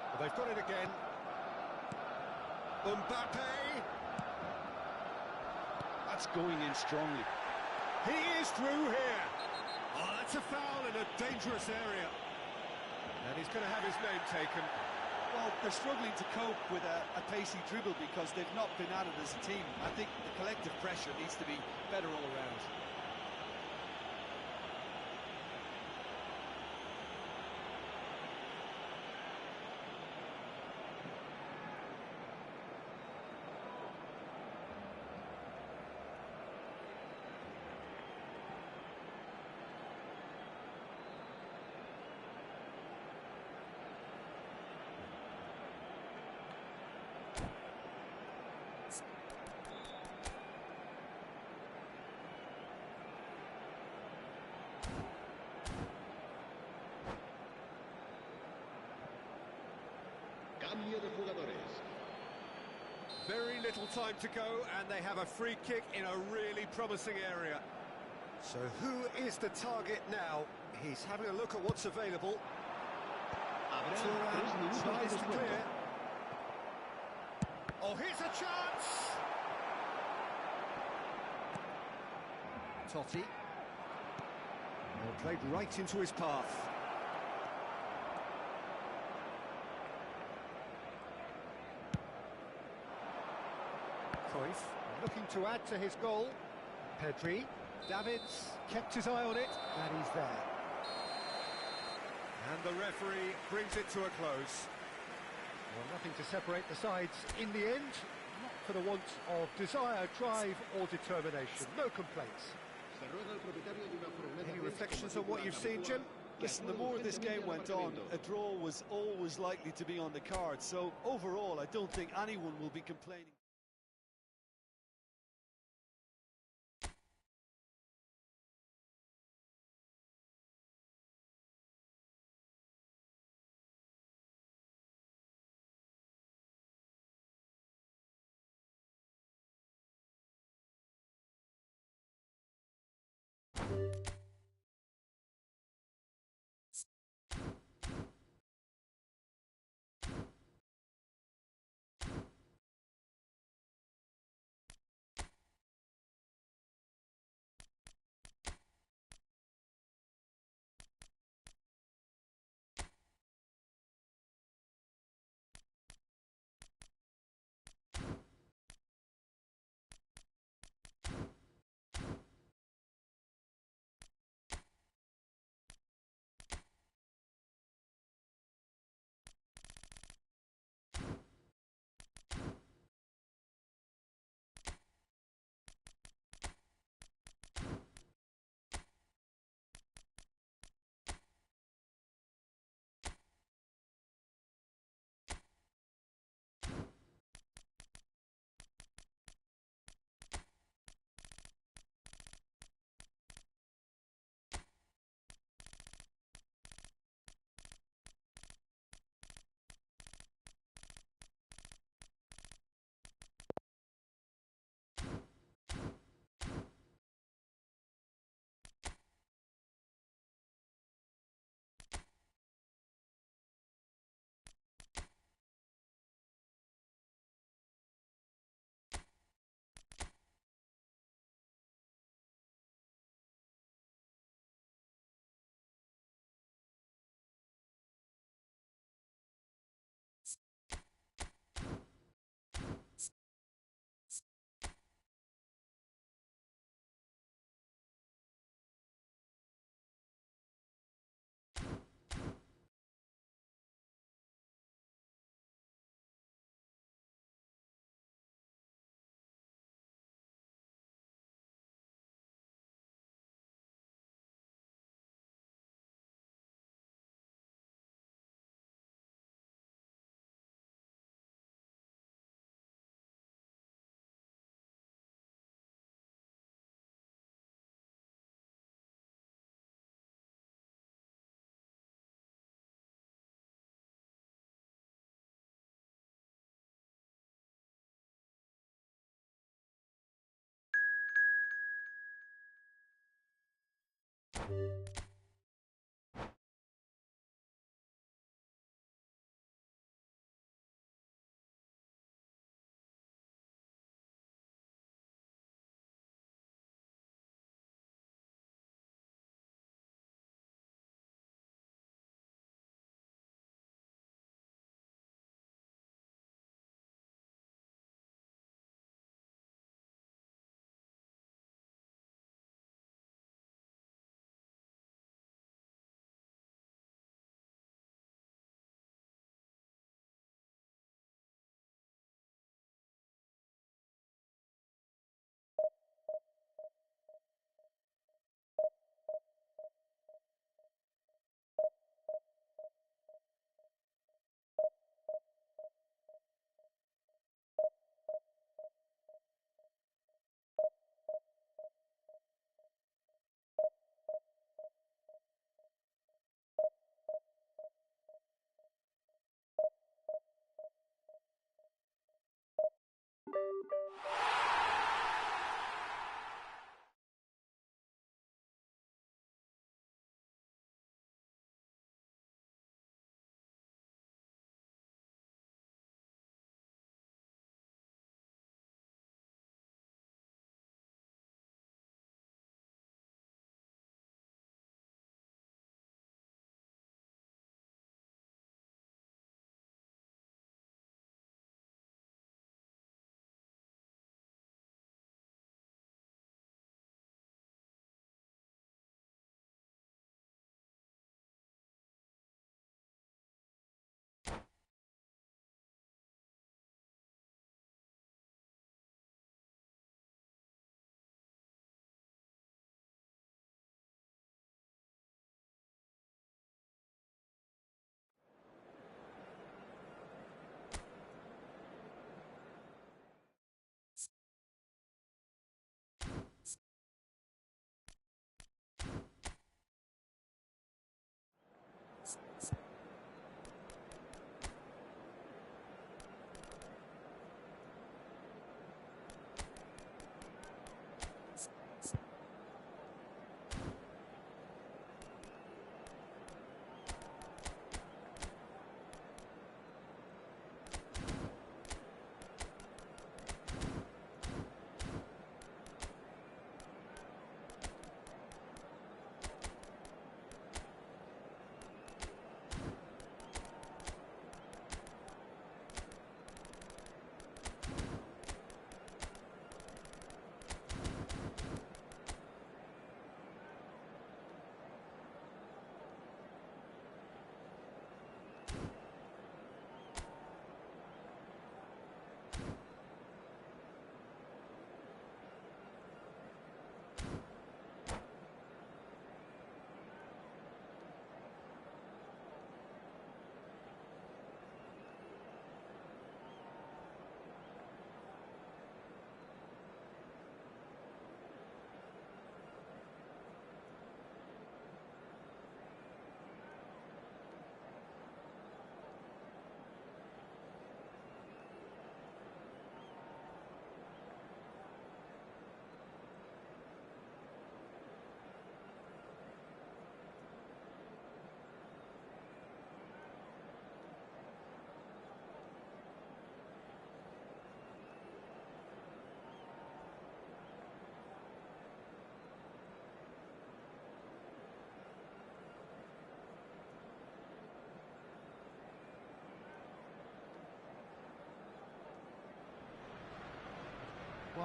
Well, they've got it again. Mbappe! That's going in strongly. He is through here. Oh, that's a foul in a dangerous area. And he's going to have his name taken. Well, they're struggling to cope with a pacey dribble because they've not been at it as a team. I think the collective pressure needs to be better all around. Cambio de jugadores. Very little time to go, and they have a free kick in a really promising area. So who is the target now? He's having a look at what's available. Thuram tries to clear. Oh, here's a chance! Totti. Well, played right into his path. Cruyff looking to add to his goal. Pedri. Davids kept his eye on it, and he's there. And the referee brings it to a close. Well, nothing to separate the sides in the end, not for the want of desire, drive or determination. No complaints. Any reflections on what you've seen, Jim? Listen, the more this game went on, a draw was always likely to be on the card. So overall, I don't think anyone will be complaining.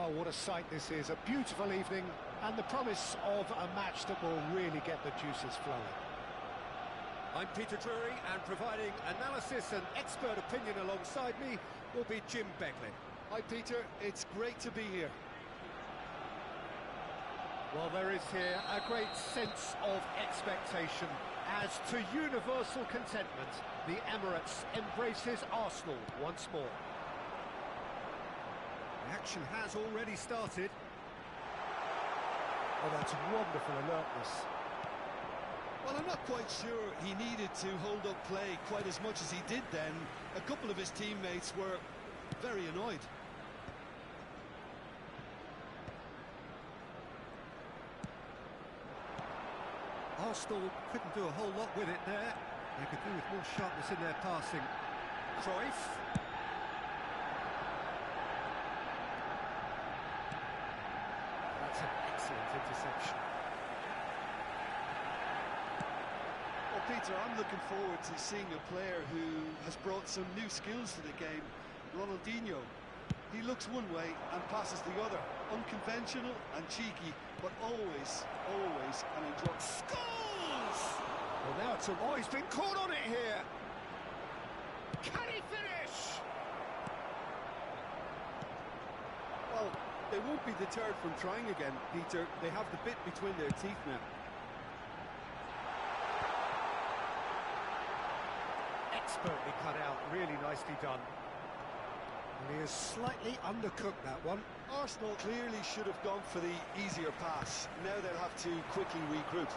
Oh, what a sight this is. A beautiful evening and the promise of a match that will really get the juices flowing. I'm Peter Drury, and providing analysis and expert opinion alongside me will be Jim Beglin. Hi Peter, it's great to be here. Well, there is here a great sense of expectation as to universal contentment. The Emirates embraces Arsenal once more. The action has already started. Oh, that's wonderful alertness. Well, I'm not quite sure he needed to hold up play quite as much as he did then. A couple of his teammates were very annoyed. Arsenal couldn't do a whole lot with it there. They could do with more sharpness in their passing. Cruyff. That's an excellent interception. Well, Peter, I'm looking forward to seeing a player who has brought some new skills to the game. Ronaldinho. He looks one way and passes the other. Unconventional and cheeky, but always an enjoyable. Scores! Well, now it's a... Oh, he's been caught on it here. Can he finish? Well, they won't be deterred from trying again, Peter. They have the bit between their teeth now. Expertly cut out, really nicely done. And he has slightly undercooked that one. Arsenal clearly should have gone for the easier pass. Now they'll have to quickly regroup.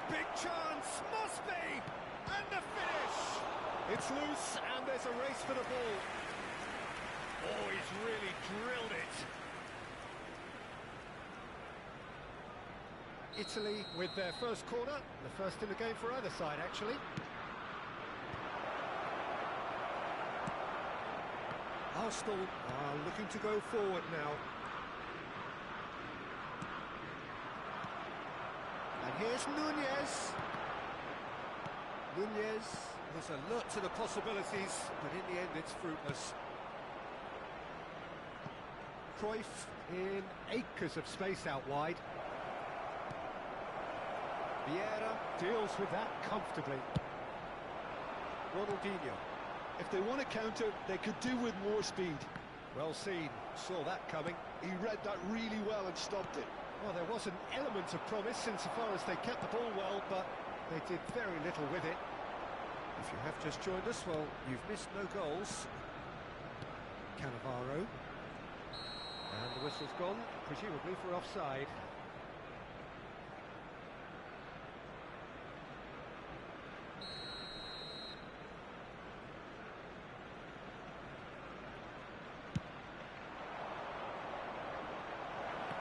Big chance, must be! And the finish! It's loose, and there's a race for the ball. Oh, he's really drilled it. Italy with their first corner, the first in the game for either side, actually. Arsenal are looking to go forward now. And here's Nunez. Nunez is alert to the possibilities, but in the end it's fruitless. Cruyff in acres of space out wide. Vieira deals with that comfortably. Ronaldinho. If they want to counter, they could do with more speed. Well seen, saw that coming. He read that really well and stopped it. Well, there was an element of promise insofar as they kept the ball well, but they did very little with it. If you have just joined us, well, you've missed no goals. Cannavaro. And the whistle's gone, presumably for offside.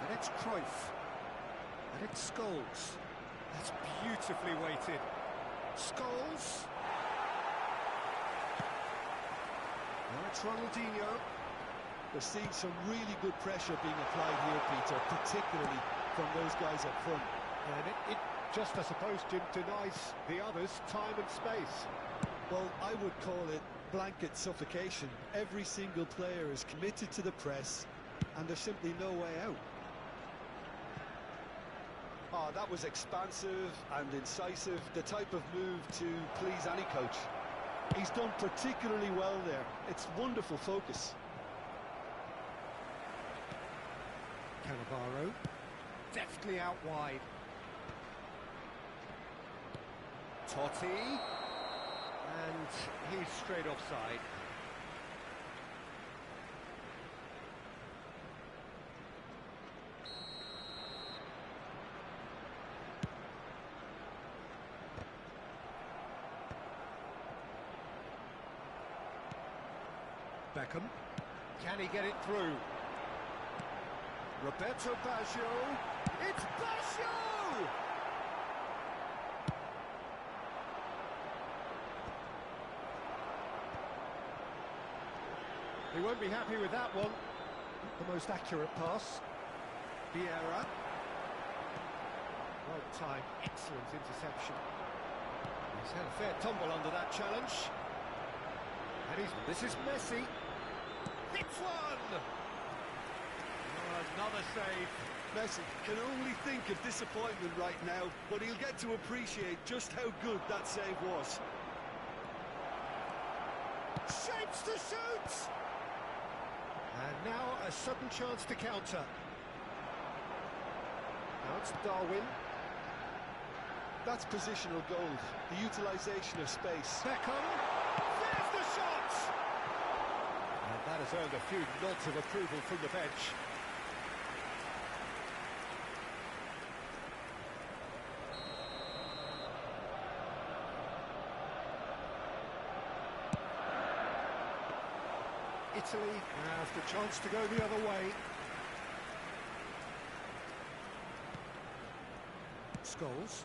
And it's Cruyff. And it's Scholes. That's beautifully weighted. Scholes. Now it's Ronaldinho. We're seeing some really good pressure being applied here, Peter, particularly from those guys up front. And it just, I suppose, Jim, denies the others time and space. Well, I would call it blanket suffocation. Every single player is committed to the press, and there's simply no way out. Oh, that was expansive and incisive, the type of move to please any coach. He's done particularly well there. It's wonderful focus. Cannavaro, deftly out wide. Totti, and he's straight offside. Beckham, can he get it through? Roberto Baggio, it's Baggio! He won't be happy with that one. The most accurate pass. Vieira. Well timed, excellent interception. He's had a fair tumble under that challenge. And this is Messi. Hits one! Another save. Messi can only think of disappointment right now, but he'll get to appreciate just how good that save was. Shapes to shoot! And now a sudden chance to counter. Now it's Darwin. That's positional goal, the utilisation of space. Beckham. There's the shot! And that has earned a few nods of approval from the bench. Italy has the chance to go the other way. Scholes.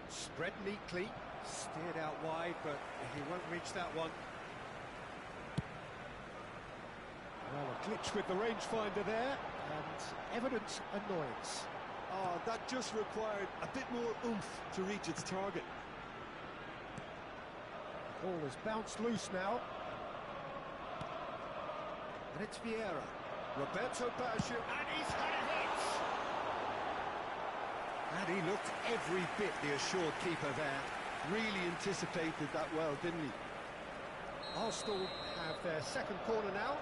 Spread neatly, steered out wide, but he won't reach that one. Well, a glitch with the rangefinder there, and evident annoyance. Oh, that just required a bit more oomph to reach its target. The ball has bounced loose now. And it's Vieira. Roberto Baggio, and he's had a hit! And he looked every bit the assured keeper there. Really anticipated that well, didn't he? Arsenal have their second corner now.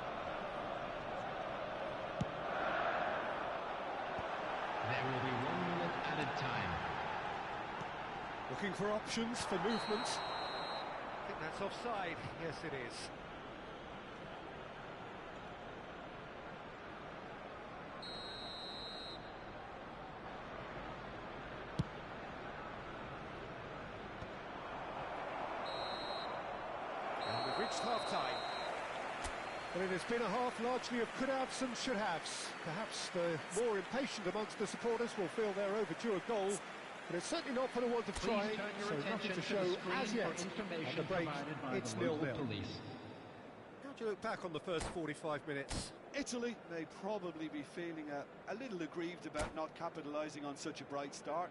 There will be 1 minute added time. Looking for options for movement. I think that's offside. Yes, it is. Reached half-time. But it has been a half largely of could-haves and should-haves. Perhaps the more impatient amongst the supporters will feel they're overdue a goal, but it's certainly not for the want of trying, so nothing to show as yet. On the break, it's 0-0. How do you look back on the first 45 minutes? Italy may probably be feeling a little aggrieved about not capitalising on such a bright start.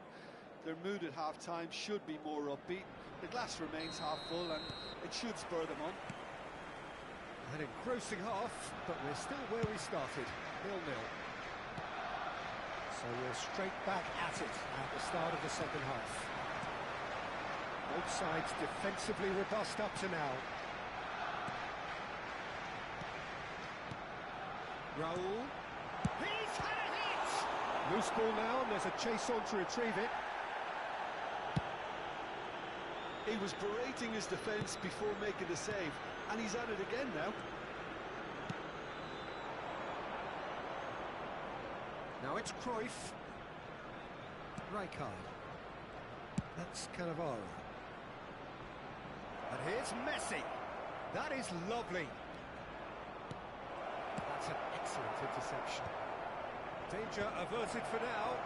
Their mood at half-time should be more upbeat. The glass remains half full and it should spur them on. An engrossing half, but we're still where we started, 0-0. So we're straight back at it at the start of the second half. Both sides defensively robust up to now. Raul. He's had a hit! Loose ball now, and there's a chase on to retrieve it. He was berating his defence before making the save, and he's at it again now. Now it's Cruyff. Rijkaard. That's Cannavaro. And here's Messi. That is lovely. That's an excellent interception. Danger averted for now.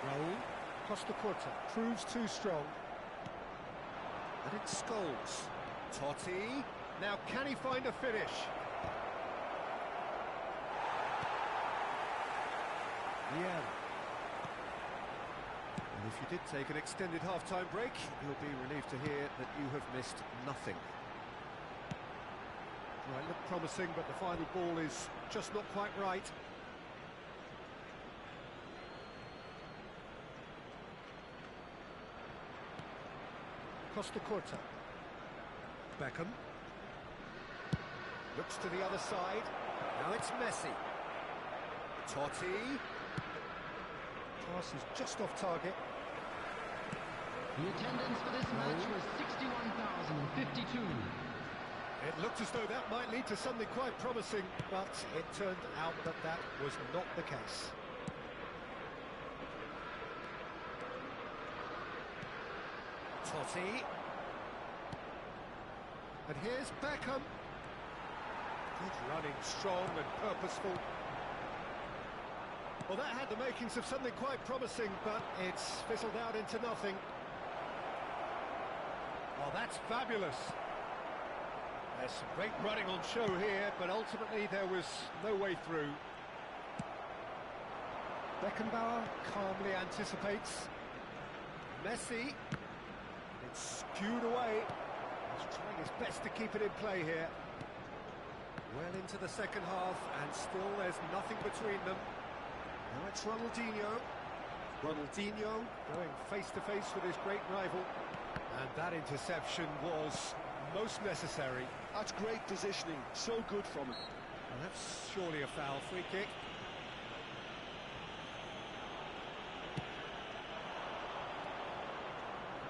Raul. Costa Curta proves too strong. And it's Scholes. Totti. Now can he find a finish? Yeah. And if you did take an extended half-time break, you'll be relieved to hear that you have missed nothing. Right, look promising, but the final ball is just not quite right. Costa Curta. Beckham. Looks to the other side. Now it's Messi. Totti. Pass is just off target. The attendance for this match was 61,052. It looked as though that might lead to something quite promising, but it turned out that that was not the case. Totti. And here's Beckham. Good running, strong and purposeful. Well, that had the makings of something quite promising, but it's fizzled out into nothing. Oh, that's fabulous. There's some great running on show here, but ultimately there was no way through. Beckenbauer calmly anticipates. Messi. It's skewed away. He's trying his best to keep it in play here. Well into the second half, and still there's nothing between them. Now it's Ronaldinho. Ronaldinho going face-to-face with his great rival. And that interception was most necessary. That's great positioning, so good from him. And that's surely a foul. Free kick.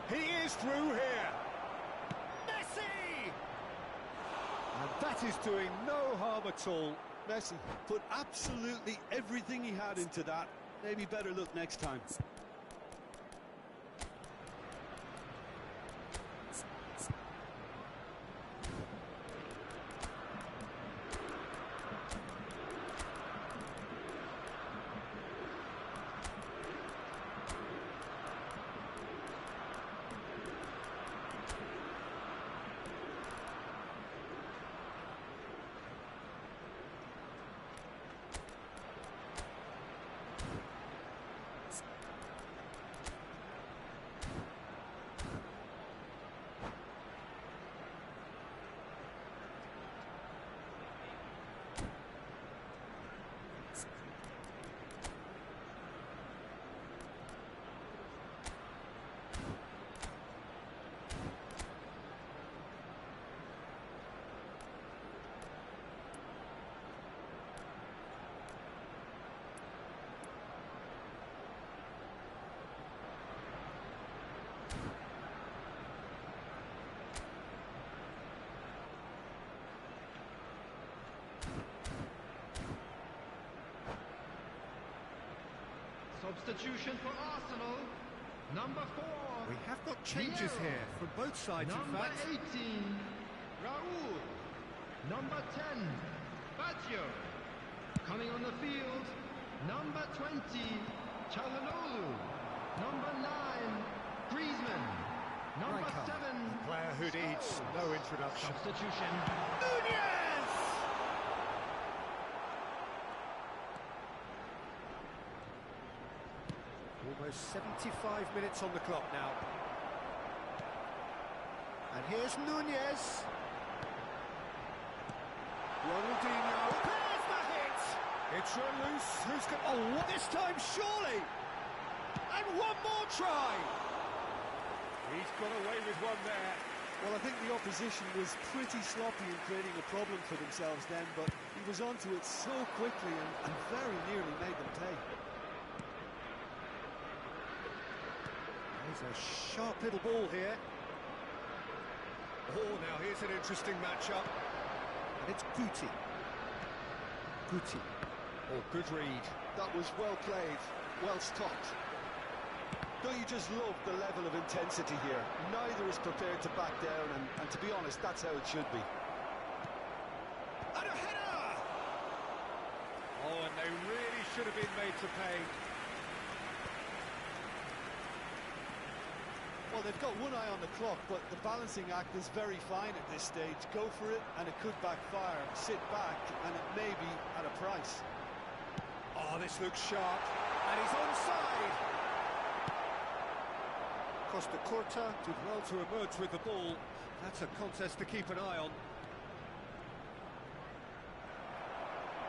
He is through here. Messi! And that is doing no harm at all. Messi put absolutely everything he had into that. Maybe better look next time. Substitution for Arsenal, number 4. We have got changes Piero. here from both sides, in Number fact. 18, Raul. Number 10, Baggio. Coming on the field, number 20, Çalhanoğlu. Number 9, Griezmann. Number Rijkaard, 7, a player who needs Scholes. no introduction. Substitution. Nunez! Almost 75 minutes on the clock now. And here's Nunez. Ronaldinho. There's the hit! It's run loose. Who's going... Oh, what this time, surely! And one more try! He's got away with one there. Well, I think the opposition was pretty sloppy in creating a problem for themselves then, but he was onto it so quickly and very nearly made them pay. There's a sharp little ball here. Oh, now here's an interesting matchup. And it's Guti. Guti. Oh, good read. That was well played, well stopped. Don't you just love the level of intensity here? Neither is prepared to back down, and to be honest, that's how it should be. And a header! Oh, and they really should have been made to pay. Well, they've got one eye on the clock, but the balancing act is very fine at this stage. Go for it, and it could backfire. Sit back, and it may be at a price. Oh, this looks sharp. And he's onside. Costa Curta did well to emerge with the ball. That's a contest to keep an eye on.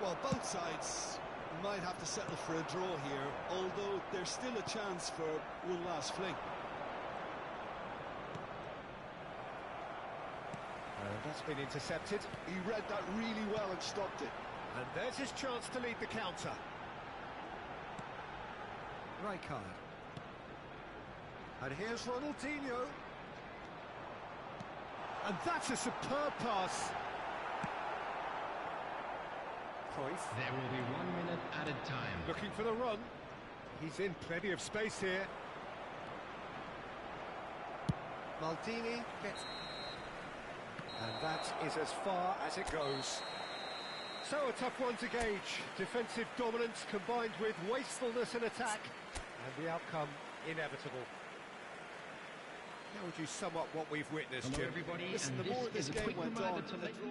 Well, both sides might have to settle for a draw here, although there's still a chance for one last fling. That's been intercepted. He read that really well and stopped it. And there's his chance to lead the counter. Rijkaard. And here's Ronaldinho. And that's a superb pass. Cruyff. There will be 1 minute added time. Looking for the run. He's in plenty of space here. Maldini gets... And that is as far as it goes. So a tough one to gauge. Defensive dominance combined with wastefulness in attack. And the outcome inevitable. How would you sum up what we've witnessed, Hello Jim? everybody, Listen, and the more this this is a game quick went reminder on, to the let draw...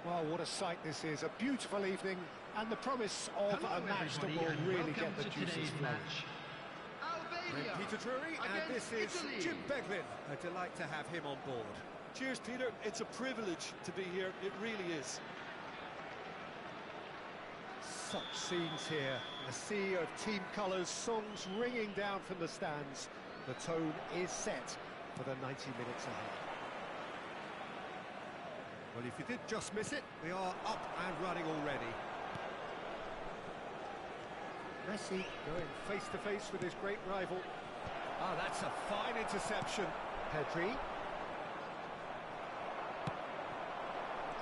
Well, what a sight this is. A beautiful evening and the promise of a match that will really get the juices flowing. Albania Peter Drury, and this is Italy. Jim Beglin. A delight to have him on board. Cheers, Peter. It's a privilege to be here. It really is. Such scenes here. A sea of team colours, songs ringing down from the stands. The tone is set for the 90 minutes ahead. Well, if you did just miss it, we are up and running already. Messi going face-to-face with his great rival. Ah, that's a fine interception. Pedri.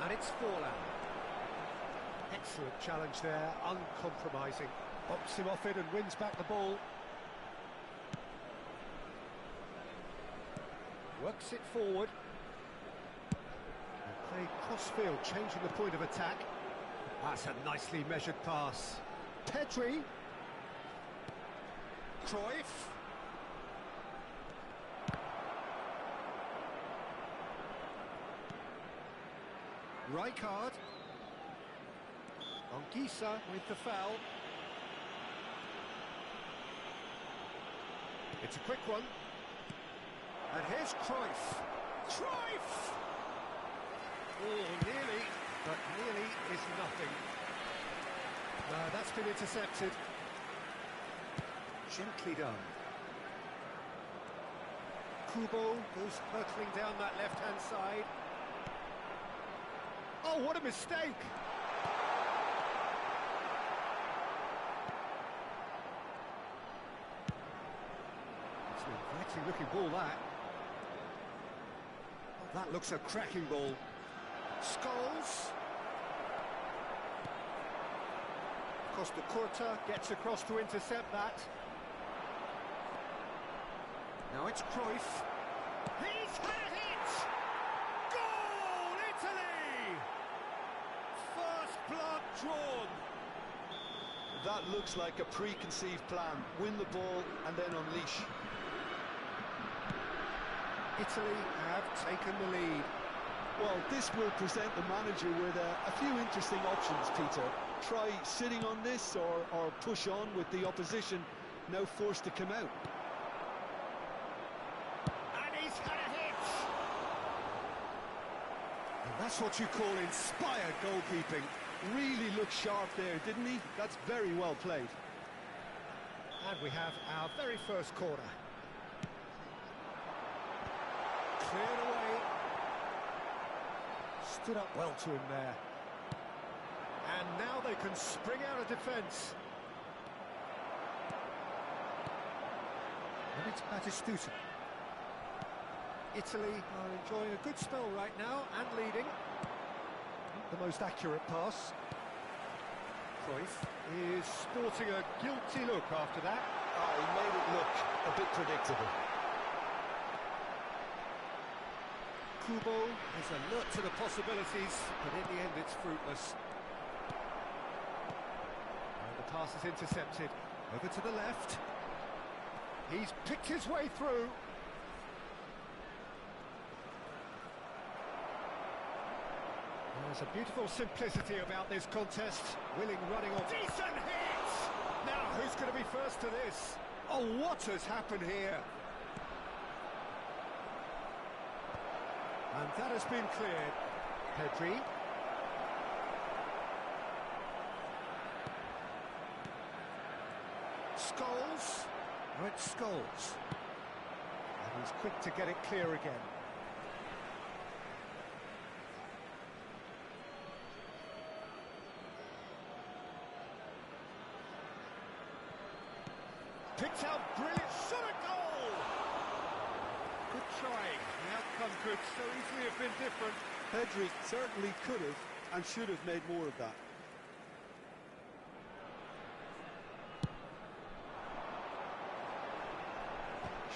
And it's Forlan. Excellent challenge there, uncompromising. Bops him off it and wins back the ball. Works it forward. And played cross-field, changing the point of attack. That's a nicely measured pass. Pedri. Cruyff. Rijkaard. Anguissa with the foul. It's a quick one. And here's Cruyff. Cruyff! Oh, nearly, but nearly is nothing. That's been intercepted. Gently done. Kubo goes hurtling down that left-hand side. Oh, what a mistake! It's an inviting looking ball, that. Oh, that looks a cracking ball. Scholes. Costa Curta gets across to intercept that. Now it's Cruyff. He's had a hit! Goal, Italy! First blood drawn. That looks like a preconceived plan. Win the ball and then unleash. Italy have taken the lead. Well, this will present the manager with a few interesting options, Peter. Try sitting on this or push on with the opposition now forced to come out. And he's had a hit! And that's what you call inspired goalkeeping. Really looked sharp there, didn't he? That's very well played. And we have our very first corner. Cleared away. Stood up well to him there. And now they can spring out of defence. And it's Batistuta. Italy are enjoying a good spell right now and leading. Not the most accurate pass. Cruyff is sporting a guilty look after that. He made it look a bit predictable. Kubo is alert to the possibilities, but in the end it's fruitless. And the pass is intercepted. Over to the left. He's picked his way through. There's a beautiful simplicity about this contest. Willing running on. Decent hit! Now, who's going to be first to this? Oh, what has happened here? And that has been cleared. Pedri. Scholes. Right, Scholes. And he's quick to get it clear again. Picked out, brilliant, shot a goal! Good trying, the outcome could so easily have been different. Pedri certainly could have and should have made more of that.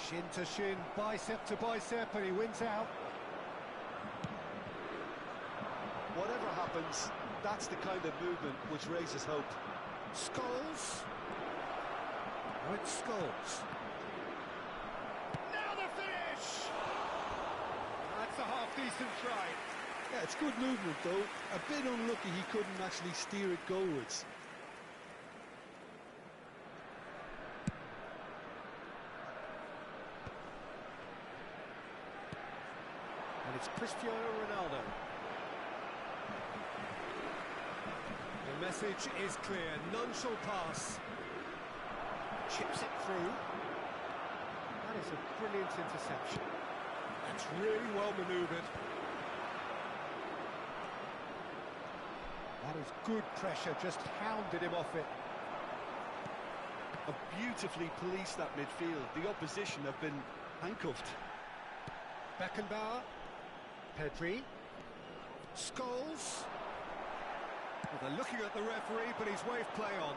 Shin to shin, bicep to bicep, and he wins out. Whatever happens, that's the kind of movement which raises hope. Scholes. Right, Scholes. Now the finish! That's a half-decent try. Yeah, it's good movement though. A bit unlucky he couldn't actually steer it goalwards. And it's Cristiano Ronaldo. The message is clear, none shall pass. Chips it through. That is a brilliant interception. That's really well manoeuvred. That is good pressure, just hounded him off it. Beautifully policed that midfield. The opposition have been handcuffed. Beckenbauer. Pedri. Scholes. Well, they're looking at the referee, but he's waved play on.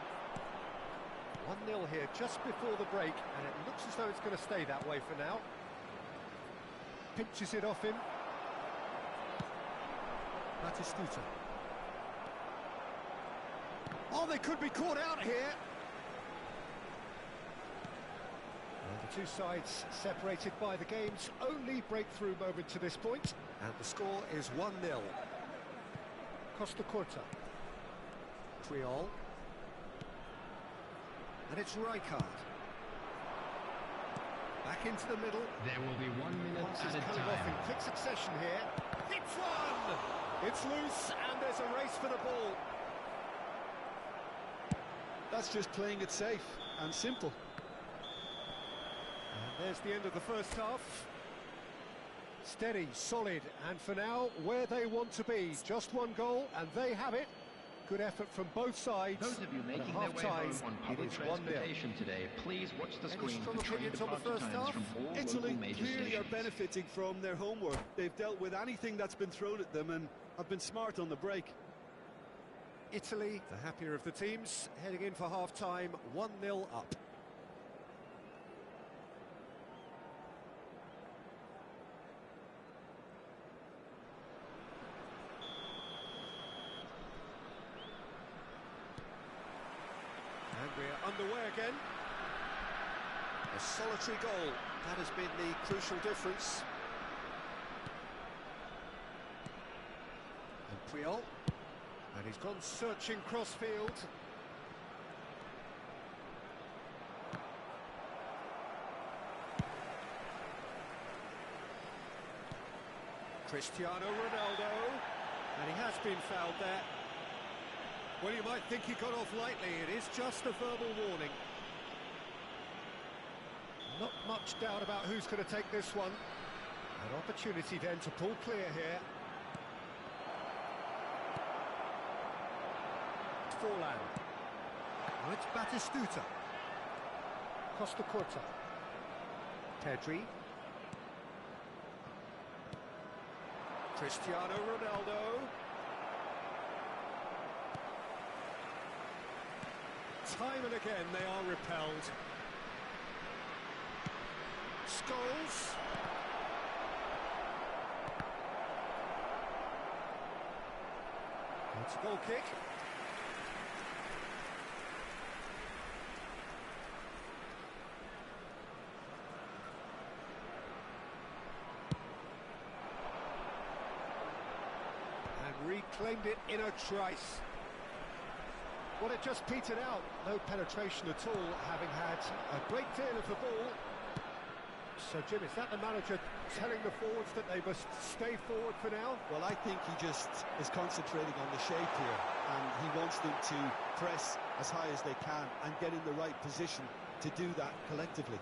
1-0 here just before the break, and it looks as though it's going to stay that way for now. Pinches it off him. Batistuta. Oh, they could be caught out here. And the two sides separated by the game's only breakthrough moment to this point, and the score is 1-0. Costa Curta. Triol. And it's Rijkaard. Back into the middle. There will be 1 minute Passes at a coming off time. in quick succession here. Hits one! It's loose, and there's a race for the ball. That's just playing it safe and simple. And there's the end of the first half. Steady, solid, and for now, where they want to be. Just one goal, and they have it. Good effort from both sides. Those of you At making their way half-time, home on it public is 1-0. transportation today, please watch the Any screen strong for train opinions on the departure first times half? from all Italy local major clearly stations. are benefiting from their homework. They've dealt with anything that's been thrown at them and have been smart on the break. Italy, the happier of the teams, heading in for half-time, 1-0 up. And we're underway again. A solitary goal, that has been the crucial difference. And Puyol, and he's gone searching cross-field. Cristiano Ronaldo, and he has been fouled there. Well, you might think he got off lightly, it is just a verbal warning. Not much doubt about who's going to take this one. An opportunity then to pull clear here. Forlan. Now it's Batistuta. Costa Curta. Pedri. Cristiano Ronaldo. Time and again they are repelled. Scholes. It's a goal kick. And reclaimed it in a trice. Well, it just petered out. No penetration at all, having had a great deal of the ball. So, Jim, is that the manager telling the forwards that they must stay forward for now? Well, I think he just is concentrating on the shape here, and he wants them to press as high as they can and get in the right position to do that collectively.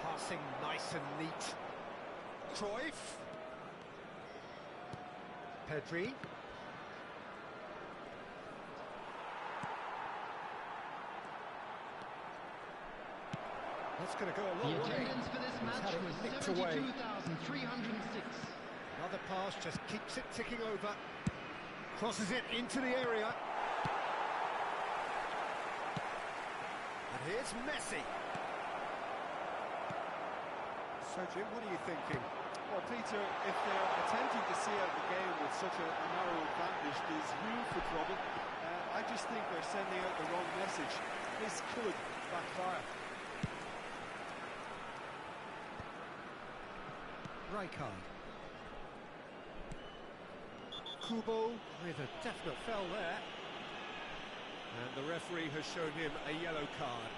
Passing nice and neat. Cruyff. Pedri. That's going to go a long The way. attendance for this He's had match it was nicked away. 72,306. Another pass just keeps it ticking over. Crosses it into the area. And here's Messi. So, Jim, what are you thinking? Well, Peter, if they're attempting to see out the game with such a narrow advantage, there's room for trouble. I just think they're sending out the wrong message. This could backfire. Rijkaard. Kubo with a definite foul there. And the referee has shown him a yellow card.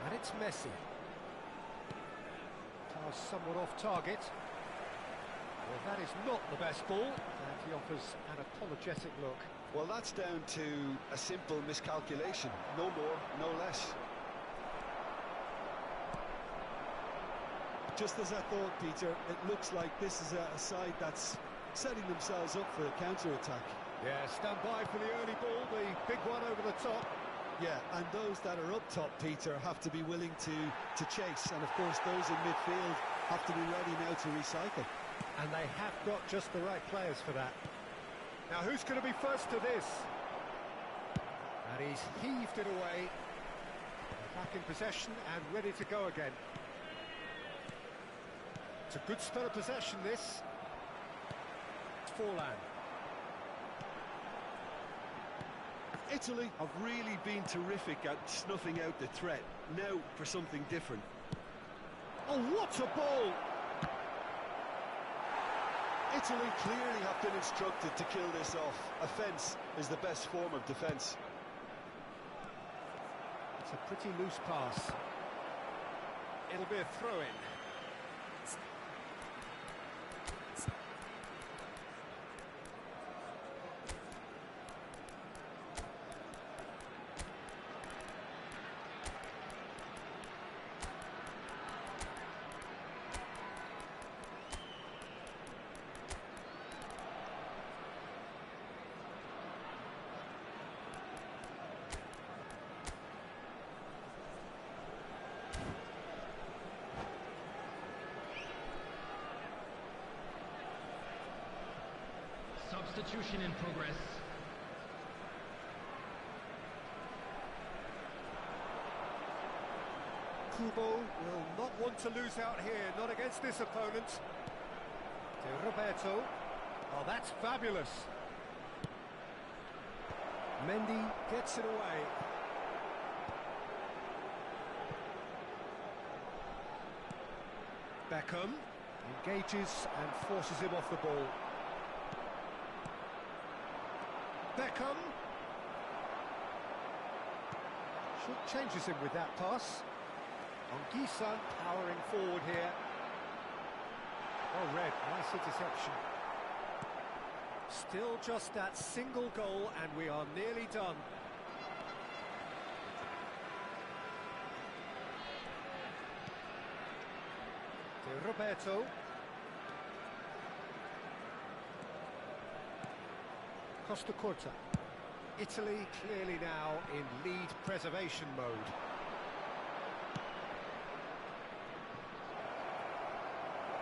And it's Messi. Pass somewhat off target. Well, that is not the best ball, and he offers an apologetic look. Well, that's down to a simple miscalculation. No more, no less. Just as I thought, Peter, it looks like this is a side that's setting themselves up for a counter-attack. Yeah, stand by for the early ball, the big one over the top. Yeah, and those that are up top, Peter, have to be willing to chase. And, of course, those in midfield have to be ready now to recycle. And they have got just the right players for that. Now, who's going to be first to this? And he's heaved it away. Back in possession and ready to go again. It's a good spell of possession, this. Forlan. Italy have really been terrific at snuffing out the threat. Now for something different. Oh, what a ball! Italy clearly have been instructed to kill this off. Offence is the best form of defence. It's a pretty loose pass. It'll be a throw-in. substitution in progress. Kubo will not want to lose out here, not against this opponent. To Roberto. Oh, that's fabulous. Mendy gets it away. Beckham engages and forces him off the ball. Beckham. Changes him with that pass. Anguissa powering forward here. Oh, Red, nice interception. Still just that single goal and we are nearly done. To Roberto. Costa Curta. Italy clearly now in lead preservation mode.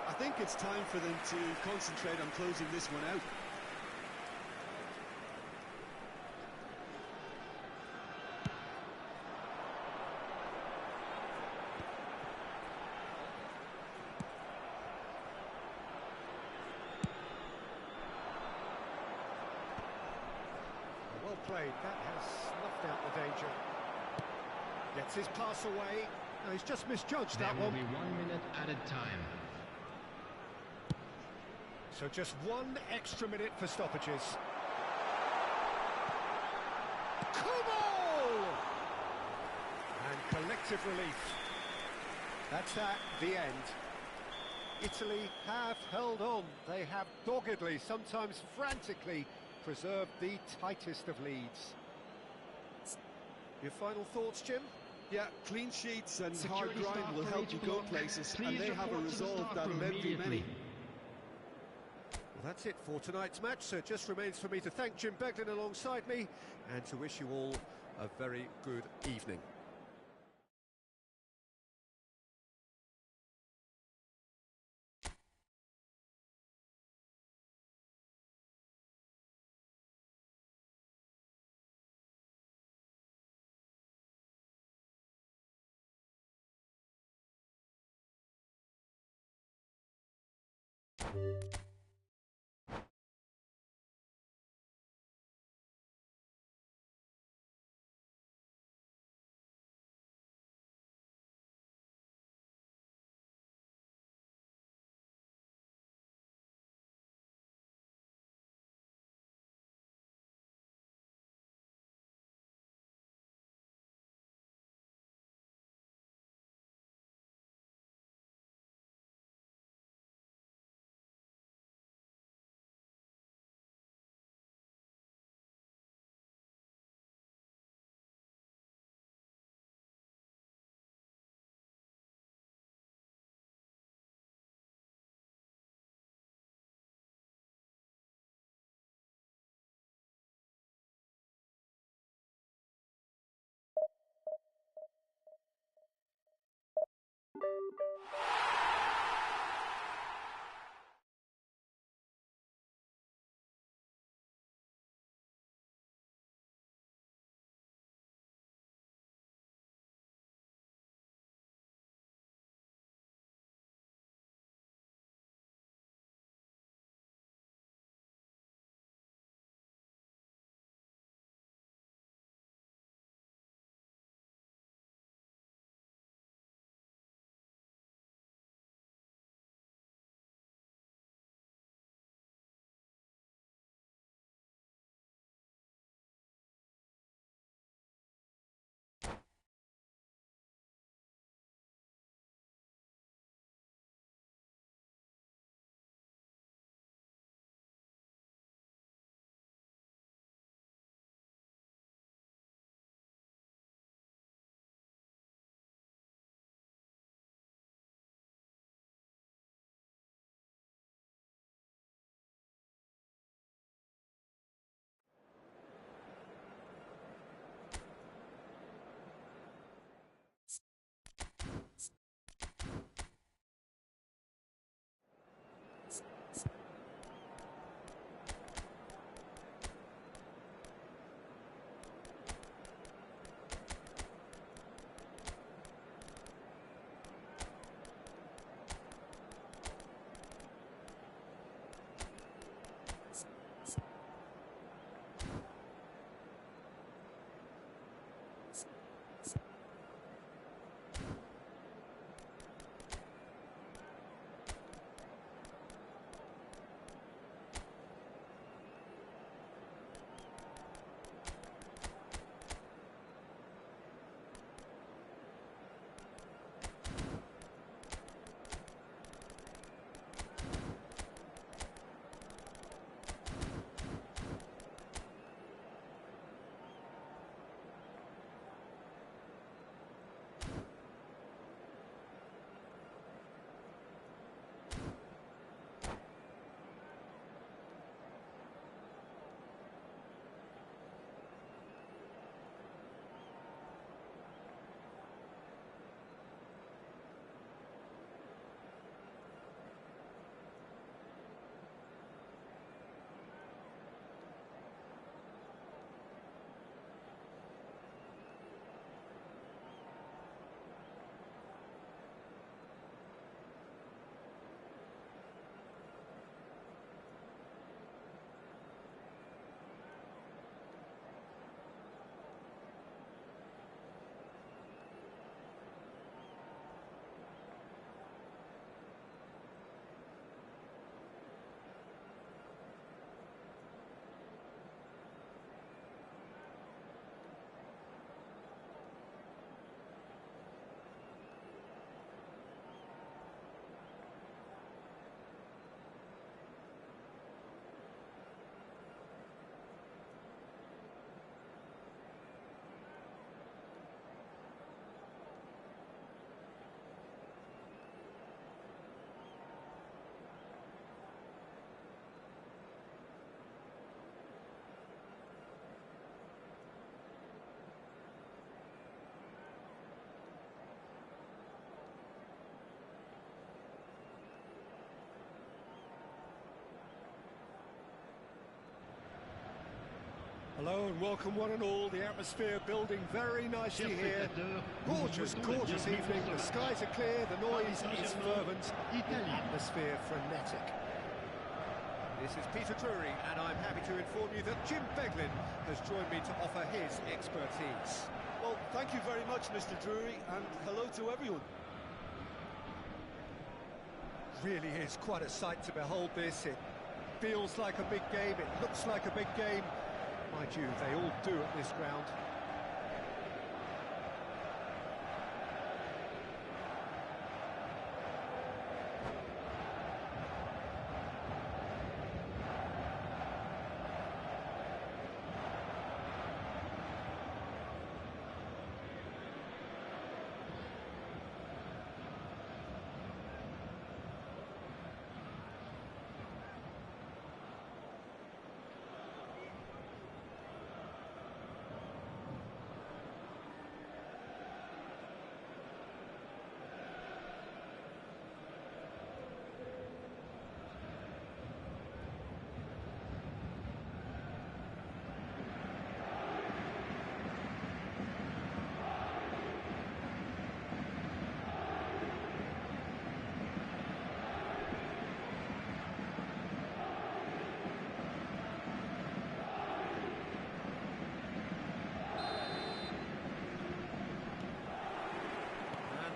I think it's time for them to concentrate on closing this one out. Well played, that has snuffed out the danger. Gets his pass away. No, he's just misjudged that one. There will be 1 minute added time. So just 1 extra minute for stoppages. Kubo! And collective relief. That's the end. Italy have held on. They have doggedly, sometimes frantically, preserved the tightest of leads. Your final thoughts, Jim? Yeah, clean sheets and hard Security grind staff will for help each you go block. places, and Please they have a report to the resolve staff that'll room envy immediately. many. Well, that's it for tonight's match, so it just remains for me to thank Jim Beglin alongside me and to wish you all a very good evening. Hello and welcome one and all. The atmosphere building very nicely here. Gorgeous, gorgeous evening. The skies are clear, the noise is fervent, the atmosphere frenetic. This is Peter Drury, and I'm happy to inform you that Jim Beglin has joined me to offer his expertise. Well, thank you very much, Mr. Drury, and hello to everyone. Really is quite a sight to behold this. It feels like a big game, it looks like a big game. Mind you, they all do at this ground.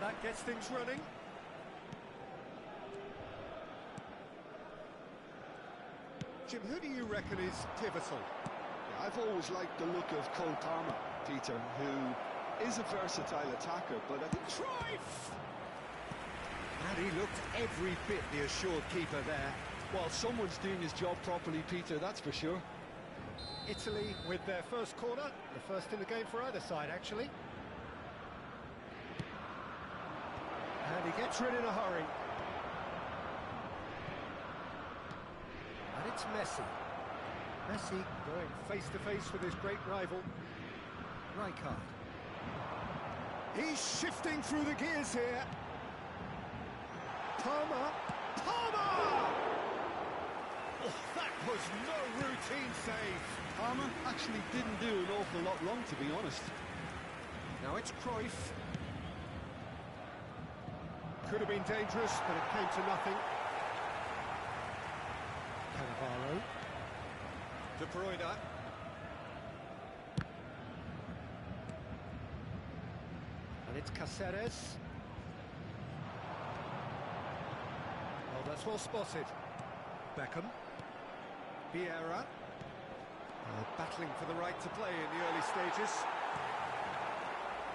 That gets things running. Jim, who do you reckon is pivotal? I've always liked the look of Cole Palmer, Peter, who is a versatile attacker, but I think Cruyff! And he looked every bit the assured keeper there. Well, someone's doing his job properly, Peter, that's for sure. Italy with their first corner, the first in the game for either side, actually. And he gets rid in a hurry. And it's Messi. Messi going face-to-face with his great rival, Rijkaard. He's shifting through the gears here. Palmer. Palmer! Oh, that was no routine save. Palmer actually didn't do an awful lot wrong, to be honest. Now it's Cruyff. Could have been dangerous, but it came to nothing. Cannavaro. De Bruyne. And it's Caceres. Oh, that's well spotted. Beckham. Vieira. Battling for the right to play in the early stages.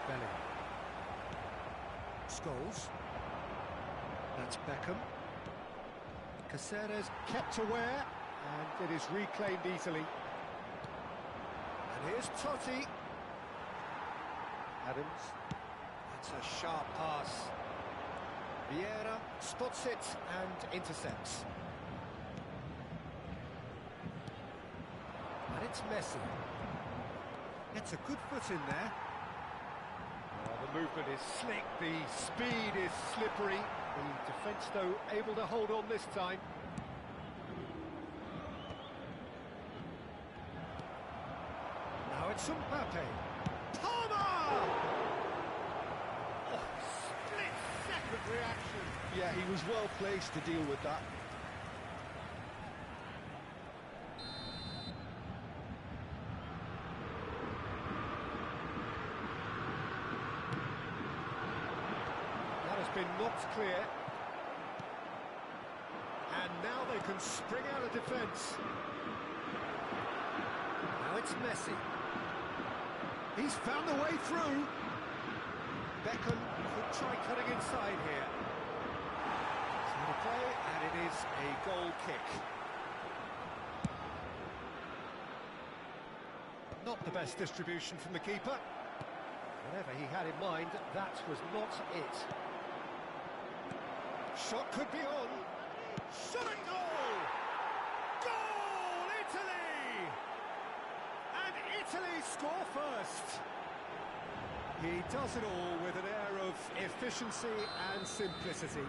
Bellingham. Scholes. That's Beckham. Caceres kept aware, and it is reclaimed easily. And here's Totti. Adams. That's a sharp pass. Vieira spots it and intercepts. And it's Messi. Gets a good foot in there. Oh, the movement is slick, the speed is slippery. The defence, though, able to hold on this time. Now it's Mbappe. Palmer! Oh, split-second reaction. Yeah, he was well placed to deal with that. Been knocked clear, and now they can spring out of defence. Now it's Messi. He's found the way through. Beckham could try cutting inside here. So the play, and it is a goal kick. Not the best distribution from the keeper. Whatever he had in mind, that was not it. Shot could be on. Shot and goal! Goal, Italy! And Italy score first. He does it all with an air of efficiency and simplicity.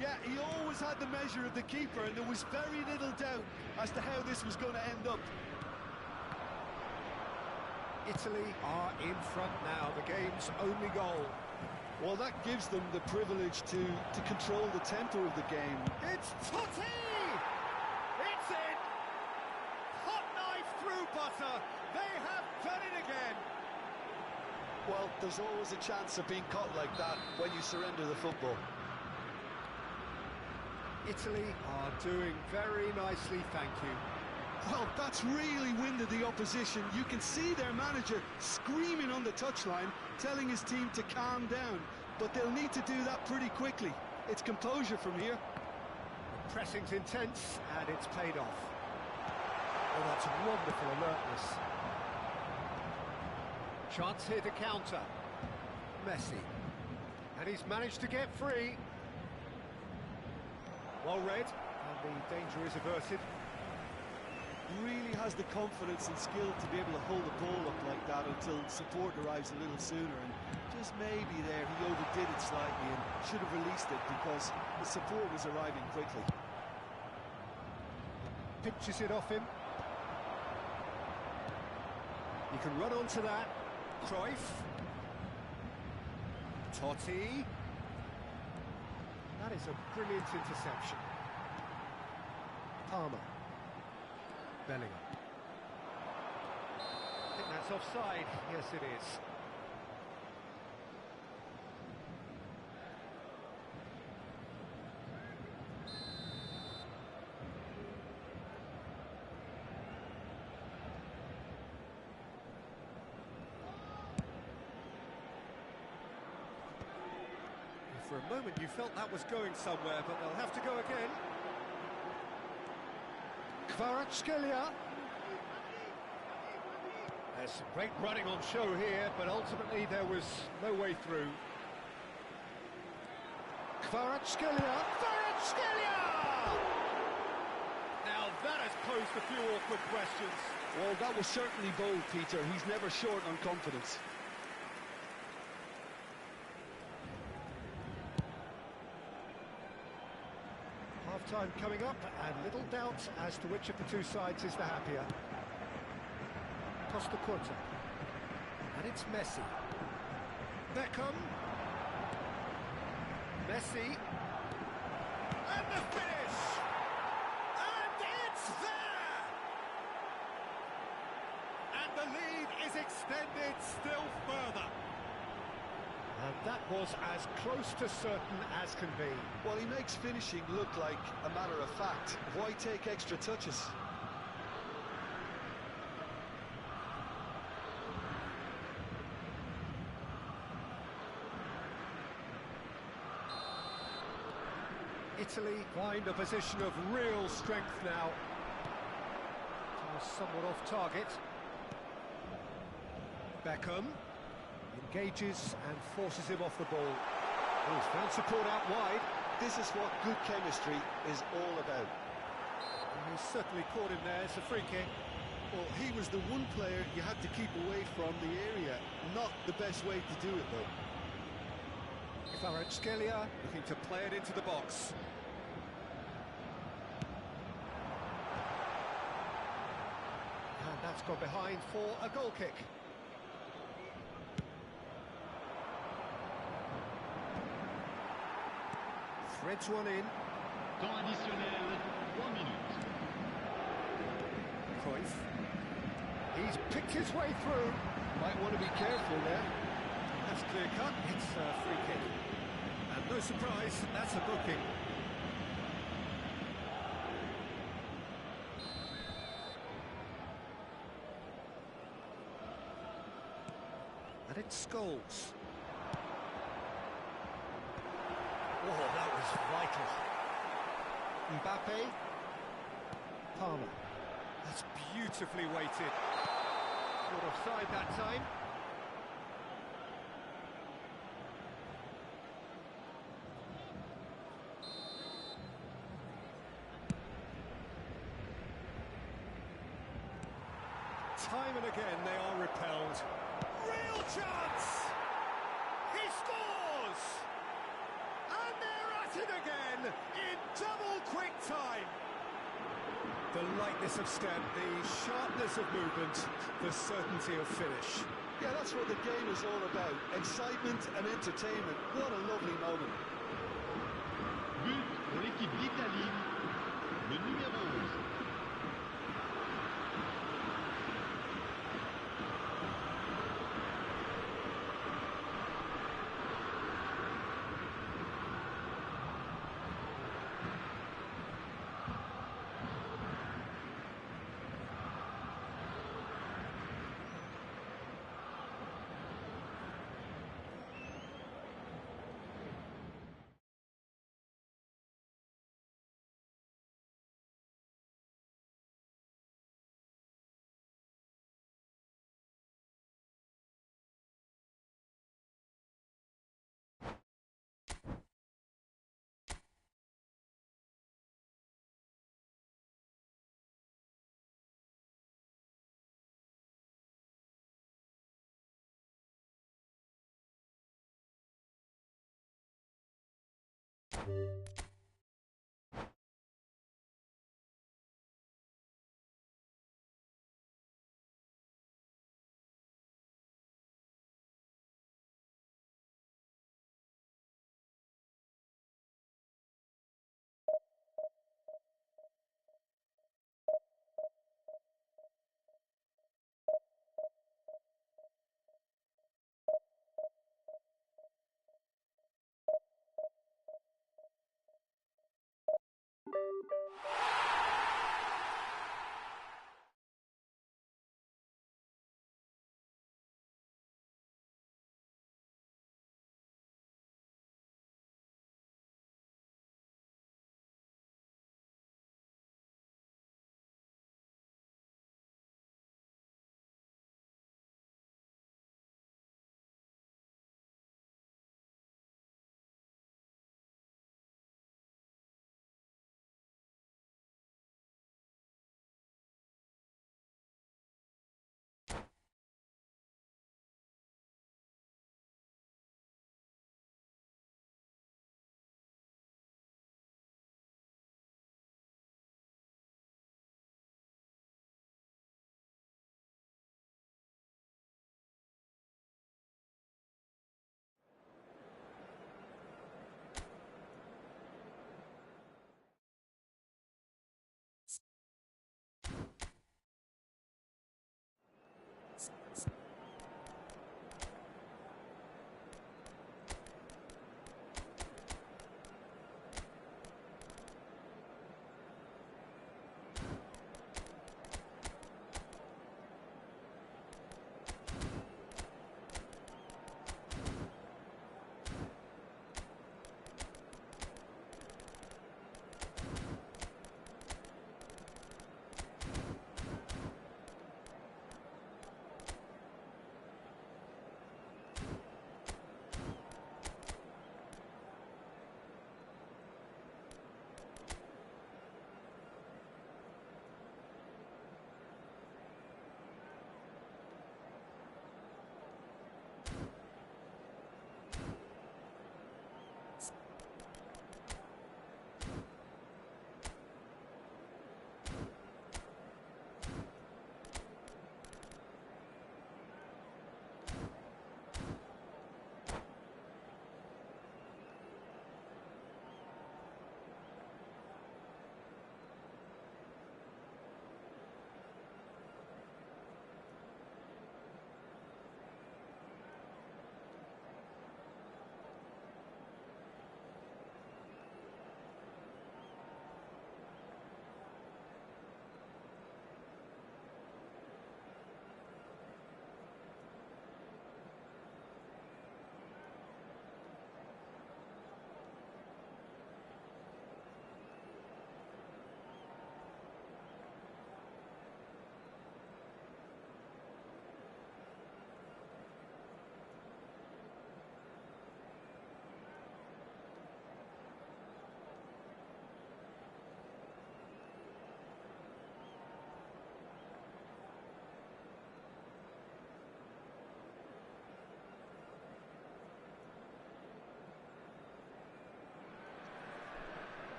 Yeah, he always had the measure of the keeper, and there was very little doubt as to how this was going to end up. Italy are in front now, the game's only goal. Well, that gives them the privilege to control the tempo of the game. It's Totti! It's in! Hot knife through butter. They have done it again. Well, there's always a chance of being caught like that when you surrender the football. Italy are doing very nicely, thank you. Well, that's really winded the opposition. You can see their manager screaming on the touchline, telling his team to calm down. But they'll need to do that pretty quickly. It's composure from here. The pressing's intense, and it's paid off. Oh, that's wonderful alertness. Chance here to counter. Messi. And he's managed to get free. Well read, and the danger is averted. Really has the confidence and skill to be able to hold the ball up like that until support arrives a little sooner, and just maybe there he overdid it slightly and should have released it because the support was arriving quickly. Pinches it off him. He can run onto that. Cruyff. Totti. That is a brilliant interception. Palmer. Bellingham. I think that's offside. Yes, it is. For a moment you felt that was going somewhere, but they'll have to go again. Kvaratskhelia. There's some great running on show here, but ultimately there was no way through. Kvaratskhelia. Kvaratskhelia! Now that has posed a few awkward questions. Well, that was certainly bold, Peter. He's never short on confidence. Half-time coming up, and little doubt as to which of the two sides is the happier. Costa Curta. And it's Messi. Beckham. Messi. And the finish! And it's there! And the lead is extended still further. And that was as close to certain as can be. Well, he makes finishing look like a matter of fact. Why take extra touches? Italy find a position of real strength now. Somewhat off target. Beckham engages and forces him off the ball. Oh, he's found support out wide. This is what good chemistry is all about. And he's certainly caught him there. It's a free kick. Well, he was the one player you had to keep away from the area. Not the best way to do it, though. Kvaratskhelia looking to play it into the box. And that's gone behind for a goal kick. Threads one in. Temps additionnel, 3 minutes. Cruyff. He's picked his way through. Might want to be careful there. That's clear cut. It's a free kick. And no surprise, that's a booking. And it's Scholes. Oh, that was vital. Mbappe. Palmer. That's beautifully weighted. Not offside that time. Time and again they are repelled. Real chance! He scores! And they're at it again in double quick time. The lightness of step, the sharpness of movement, the certainty of finish. Yeah, that's what the game is all about. Excitement and entertainment. What a lovely moment. But pour l'équipe d'Italie, le numéro 11.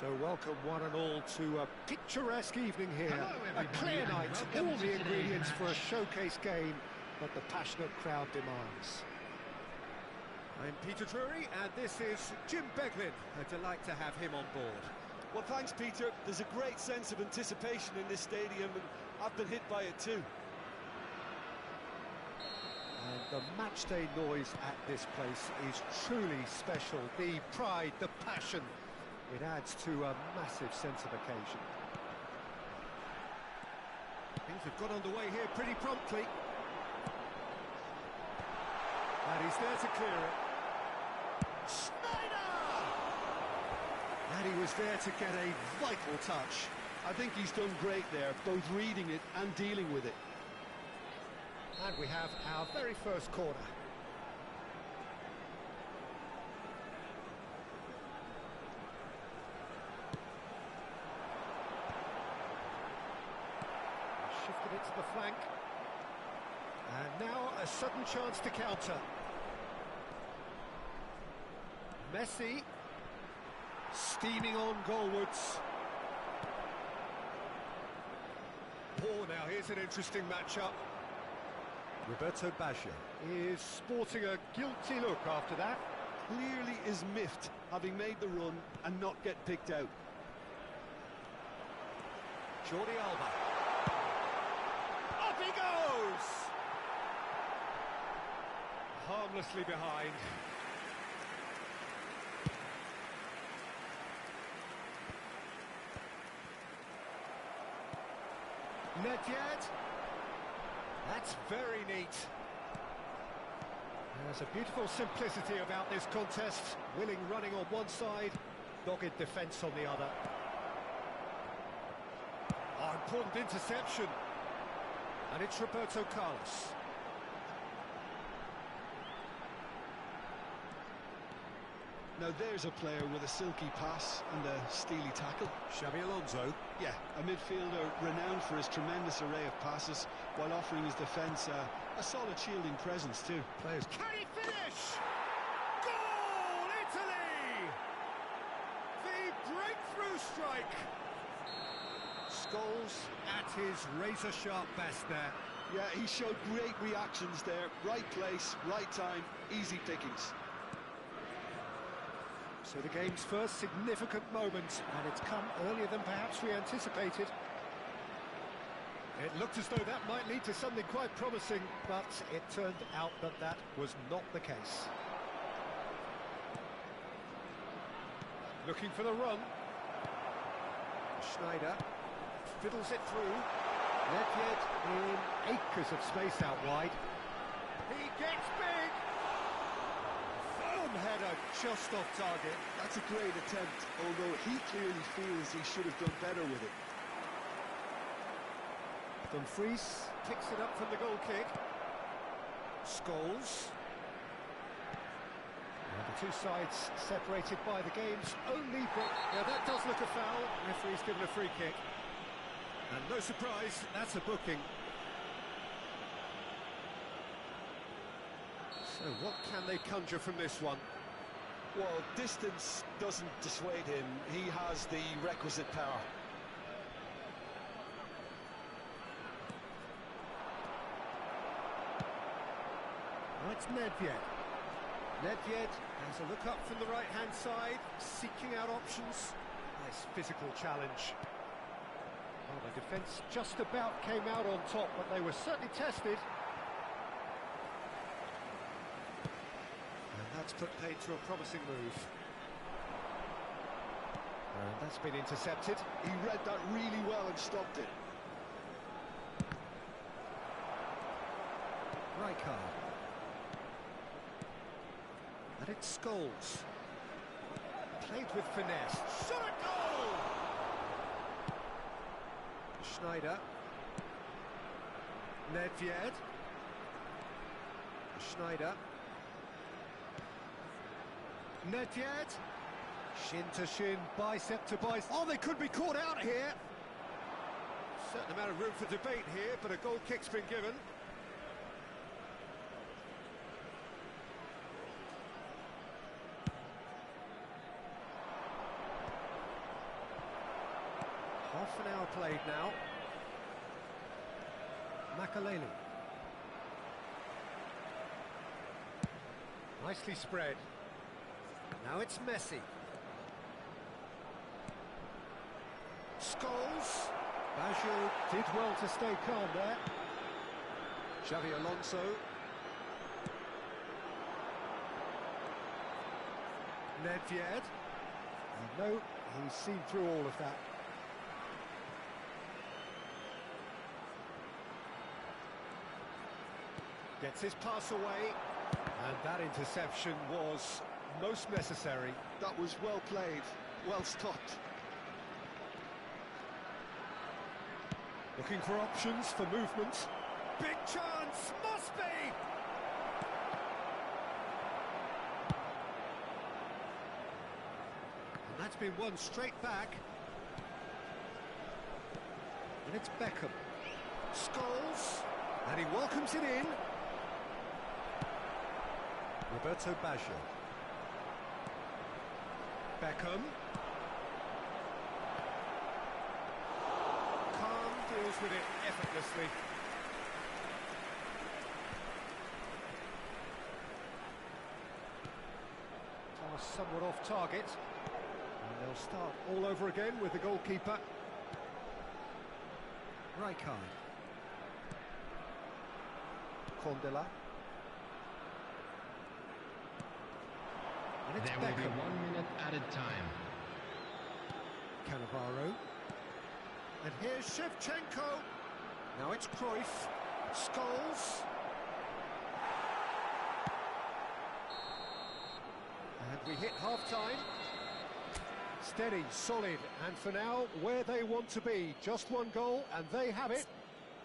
So welcome one and all to a picturesque evening here. Hello, A everybody, clear and night, welcome all to the today's ingredients for a match. showcase game that the passionate crowd demands. I'm Peter Drury, and this is Jim Beglin. A delight to have him on board. Well, thanks, Peter. There's a great sense of anticipation in this stadium, and I've been hit by it too. And the matchday noise at this place is truly special. The pride, the passion, it adds to a massive sense of occasion. Things have got underway here pretty promptly. And he's there to clear it. Snyder! And he was there to get a vital touch. I think he's done great there, both reading it and dealing with it. And we have our very first corner. Shifted it to the flank. And now a sudden chance to counter. Messi. Steaming on goalwards. Oh, now here's an interesting matchup. Roberto Baggio is sporting a guilty look after that. Clearly is miffed, having made the run and not get picked out. Jordi Alba. Up he goes! Harmlessly behind. Nedved. That's very neat. There's a beautiful simplicity about this contest. Willing running on one side, dogged defence on the other. Oh, important interception. And it's Roberto Carlos. Now there's a player with a silky pass and a steely tackle. Xabi Alonso. Yeah, a midfielder renowned for his tremendous array of passes while offering his defence a solid shielding presence too. Players. Can he finish? Goal, Italy! The breakthrough strike. Scholes at his razor-sharp best there. Yeah, he showed great reactions there. Right place, right time, easy pickings. So the game's first significant moment, and it's come earlier than perhaps we anticipated. It looked as though that might lead to something quite promising, but it turned out that that was not the case. Looking for the run. Schneider fiddles it through. Nedved in acres of space out wide. He gets big! Firm header just off target. That's a great attempt, although he clearly feels he should have done better with it. Dumfries picks it up from the goal kick. Scholes. And the two sides separated by the game's only book. Now that does look a foul. Referee's given a free kick. And no surprise, that's a booking. So what can they conjure from this one? Well, distance doesn't dissuade him. He has the requisite power. Oh, it's Nedved. Nedved has a look up from the right-hand side, seeking out options. Nice physical challenge. Well, the defence just about came out on top, but they were certainly tested. And that's put paid to a promising move. And that's been intercepted. He read that really well and stopped it. Rijkaard. And it's Scholes. Played with finesse. Shot a goal! Schneider. Nedved. Schneider. Nedved. Shin to shin, bicep to bicep. Oh, they could be caught out here. Certain amount of room for debate here, but a goal kick's been given. now. Makaleli. Nicely spread. Now it's Messi. Scholes. Baggio did well to stay calm there. Xavi Alonso. Nedved. No, he's seen through all of that. Gets his pass away. And that interception was most necessary. That was well played, well stopped. Looking for options for movement. Big chance, must be! And that's been won straight back. And it's Beckham. Scholes. And he welcomes it in. Roberto Baggio. Beckham. Calm, deals with it effortlessly. Pass somewhat off target. And they'll start all over again with the goalkeeper. Rijkaard. Candela. There will be 1 minute added time. Cannavaro. And here's Shevchenko. Now it's Cruyff. Scholes. And we hit half-time. Steady, solid, and for now, where they want to be. Just one goal, and they have it.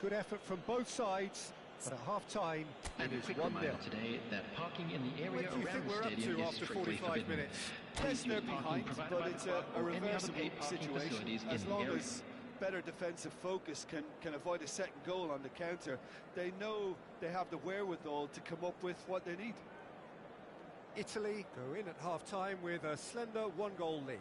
Good effort from both sides. But at half-time, it is 1-0. Today that parking in the area What do you think we're up to after 45 minutes? Yes, they're behind, but it's a reversible situation. As long as better defensive focus can avoid a second goal on the counter, they know they have the wherewithal to come up with what they need. Italy go in at half-time with a slender 1-goal lead.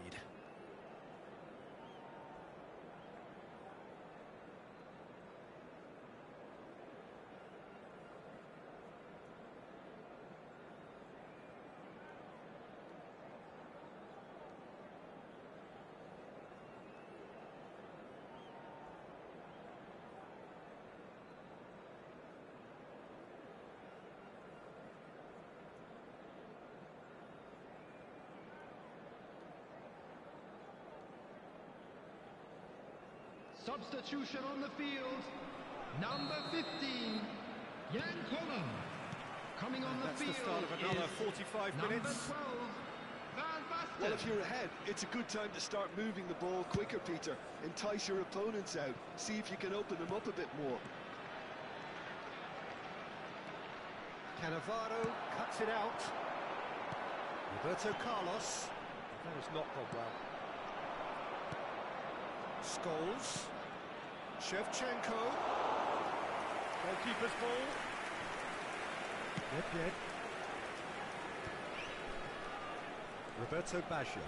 Substitution on the field. Number 15, Jan Koller. Coming on the field. That's the start of another 45 minutes. Number 12, Van Basten. Well, if you're ahead, it's a good time to start moving the ball quicker, Peter. Entice your opponents out. See if you can open them up a bit more. Cannavaro cuts it out. Roberto Carlos. That has not gone well. Scholes. Shevchenko. Goalkeeper's ball. Yep. Roberto Baggio.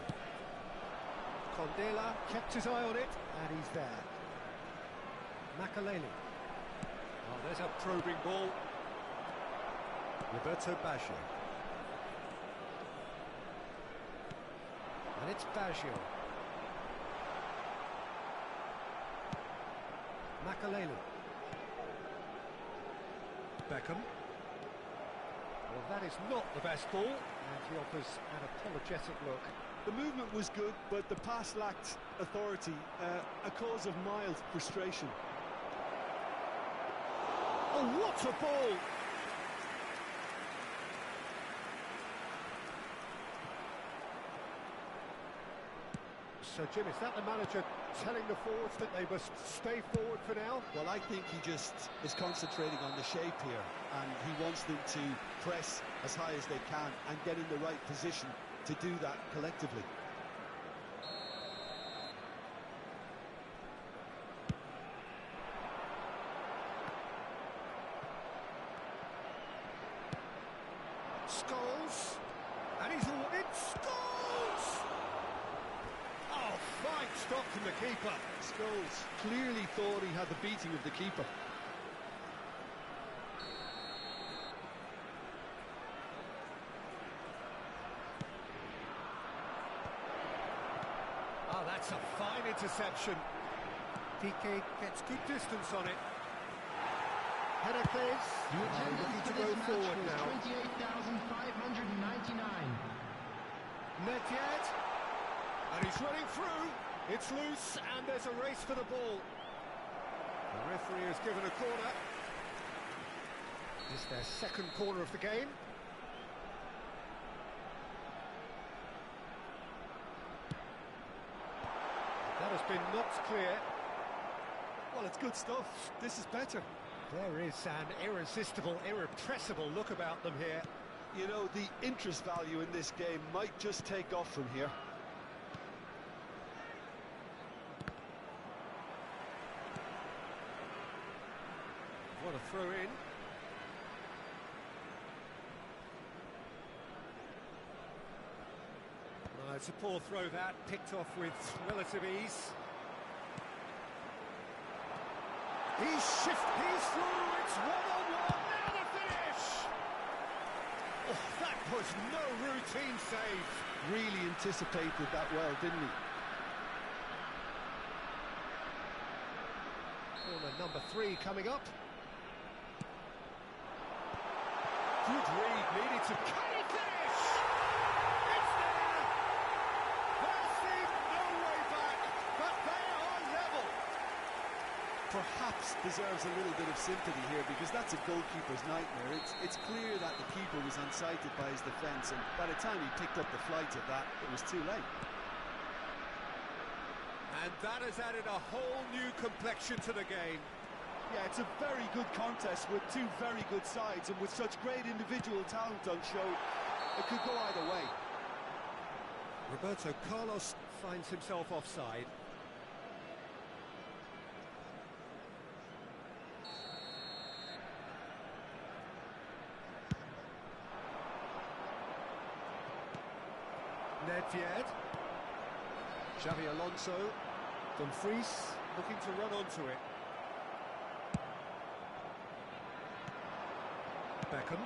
Candela kept his eye on it, and he's there. Makaleli. Oh, there's a probing ball. Roberto Baggio. And it's Baggio. Makaleli. Beckham. Well, that is not the best ball, and he offers an apologetic look. The movement was good, but the pass lacked authority, a cause of mild frustration. Oh, what a ball! So, Jim, is that the manager telling the forwards that they must stay forward for now? Well, I think he just is concentrating on the shape here, and he wants them to press as high as they can and get in the right position to do that collectively. Scholes, and he's awarded. Scholes! Oh, Oh, fine stop from the keeper. Scholes clearly thought he had the beating of the keeper. Oh, that's a fine interception. Piqué gets good distance on it. Heracles The attendance looking for to this go match forward was now. 28,599. Nedved, and he's running through. It's loose, and there's a race for the ball. The referee has given a corner. It's their second corner of the game. That has been knocked clear. Well, it's good stuff. This is better. There is an irresistible, irrepressible look about them here. You know, the interest value in this game might just take off from here. What a throw in. No, it's a poor throw that, picked off with relative ease. He's through, it's one-on-one, now the finish! Oh, that was no routine save. Really anticipated that well, didn't he? Corner number 3 coming up. Good read, needed to... Can he finish? It's there! There seemed no way back, but they are level. Perhaps deserves a little bit of sympathy here, because that's a goalkeeper's nightmare. It's clear that the keeper was unsighted by his defence, and by the time he picked up the flight of that, it was too late. And that has added a whole new complexion to the game. Yeah, it's a very good contest with two very good sides, and with such great individual talent on show, it could go either way. Roberto Carlos finds himself offside. Nedved. Xabi Alonso. Dumfries looking to run onto it. Beckham.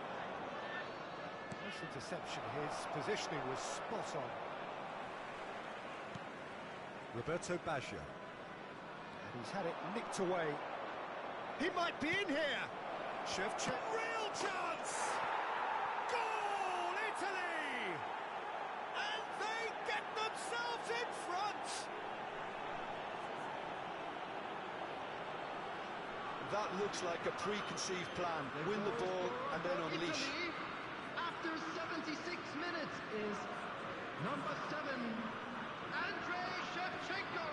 Nice interception. His positioning was spot on. Roberto Baggio. And he's had it nicked away. He might be in here! Shevchenko. Real chance! Goal, Italy! And they get themselves in front! That looks like a preconceived plan. Win the ball and then unleash. Italy, after 76 minutes, is number 7, Andrei Shevchenko.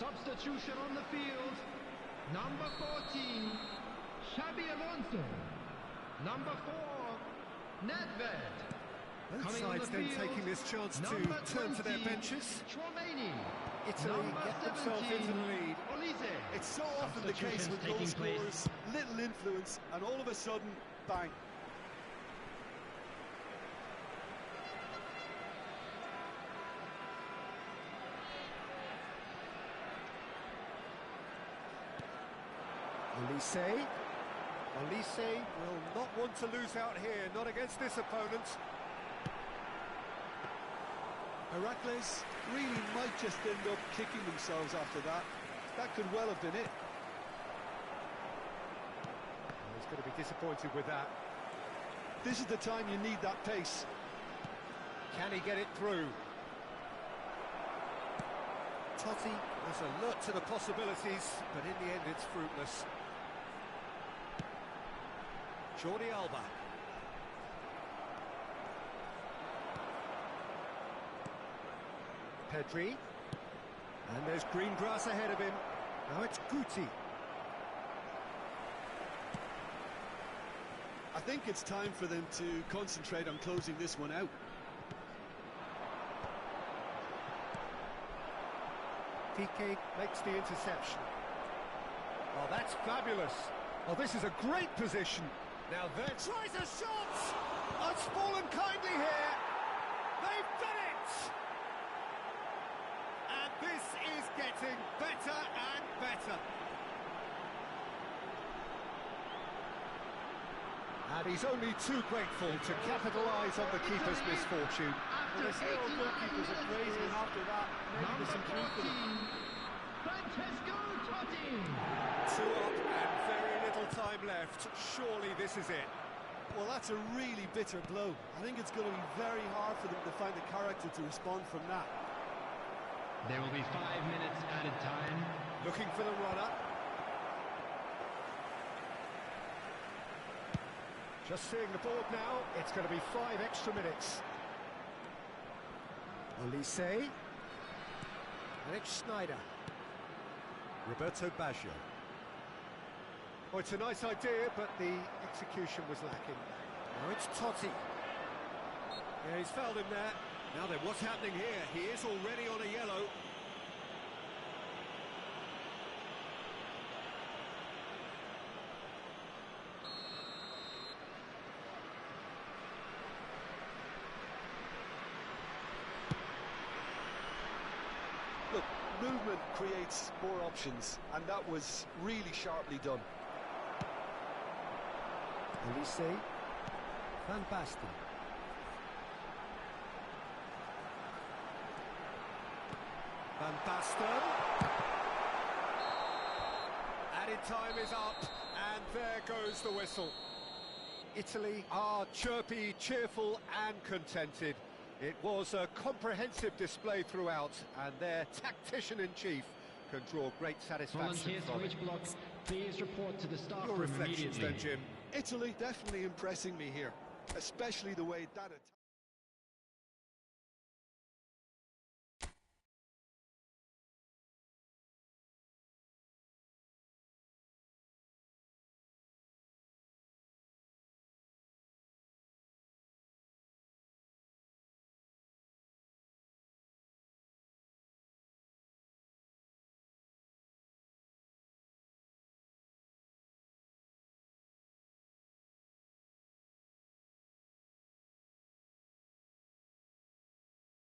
Substitution on the field. Number 14, Xabi Alonso. Number 4, Nedved. Both Coming on sides the then field, taking this chance to number turn to their 20, benches. Chouameni. Italy Number get themselves 17, into the lead. Olise. It's so often the case with goal scorers, little influence, and all of a sudden, bang. Olise will not want to lose out here, not against this opponent. Heracles really might just end up kicking themselves after that. That could well have been it. He's going to be disappointed with that. This is the time you need that pace. Can he get it through? Totti was alert to the possibilities, but in the end it's fruitless. Jordi Alba. Pedri. And there's green grass ahead of him. Now it's Guti. I think it's time for them to concentrate on closing this one out. Piqué makes the interception. Oh, that's fabulous. Oh, this is a great position. Now there tries a shot! Oh, it's fallen kindly here. They've done it! And this is getting better and better. And he's only too grateful to capitalise on the keeper's misfortune. After Well, they say all goalkeepers are crazy, and after that, maybe there's some truth in it. Francesco Totti. 2 up and very little time left. Surely this is it. Well, that's a really bitter blow. I think it's going to be very hard for them to find the character to respond from that. There will be 5 minutes added time. Looking for the runner. Just seeing the board now, it's going to be 5 extra minutes. Olise. And it's Schneider. Roberto Baggio. Oh, it's a nice idea, but the execution was lacking. Now it's Totti. Yeah, he's fouled him there. Now then, what's happening here? He is already on a yellow. Look, movement creates more options, and that was really sharply done. Olise. Van Basten. Van Basten. Added time is up, and there goes the whistle. Italy are chirpy, cheerful and contented. It was a comprehensive display throughout, and their tactician-in-chief can draw great satisfaction Volunteers from for it. each block, please report to the staff Your room reflections immediately. then, Jim? Italy definitely impressing me here, especially the way that attack.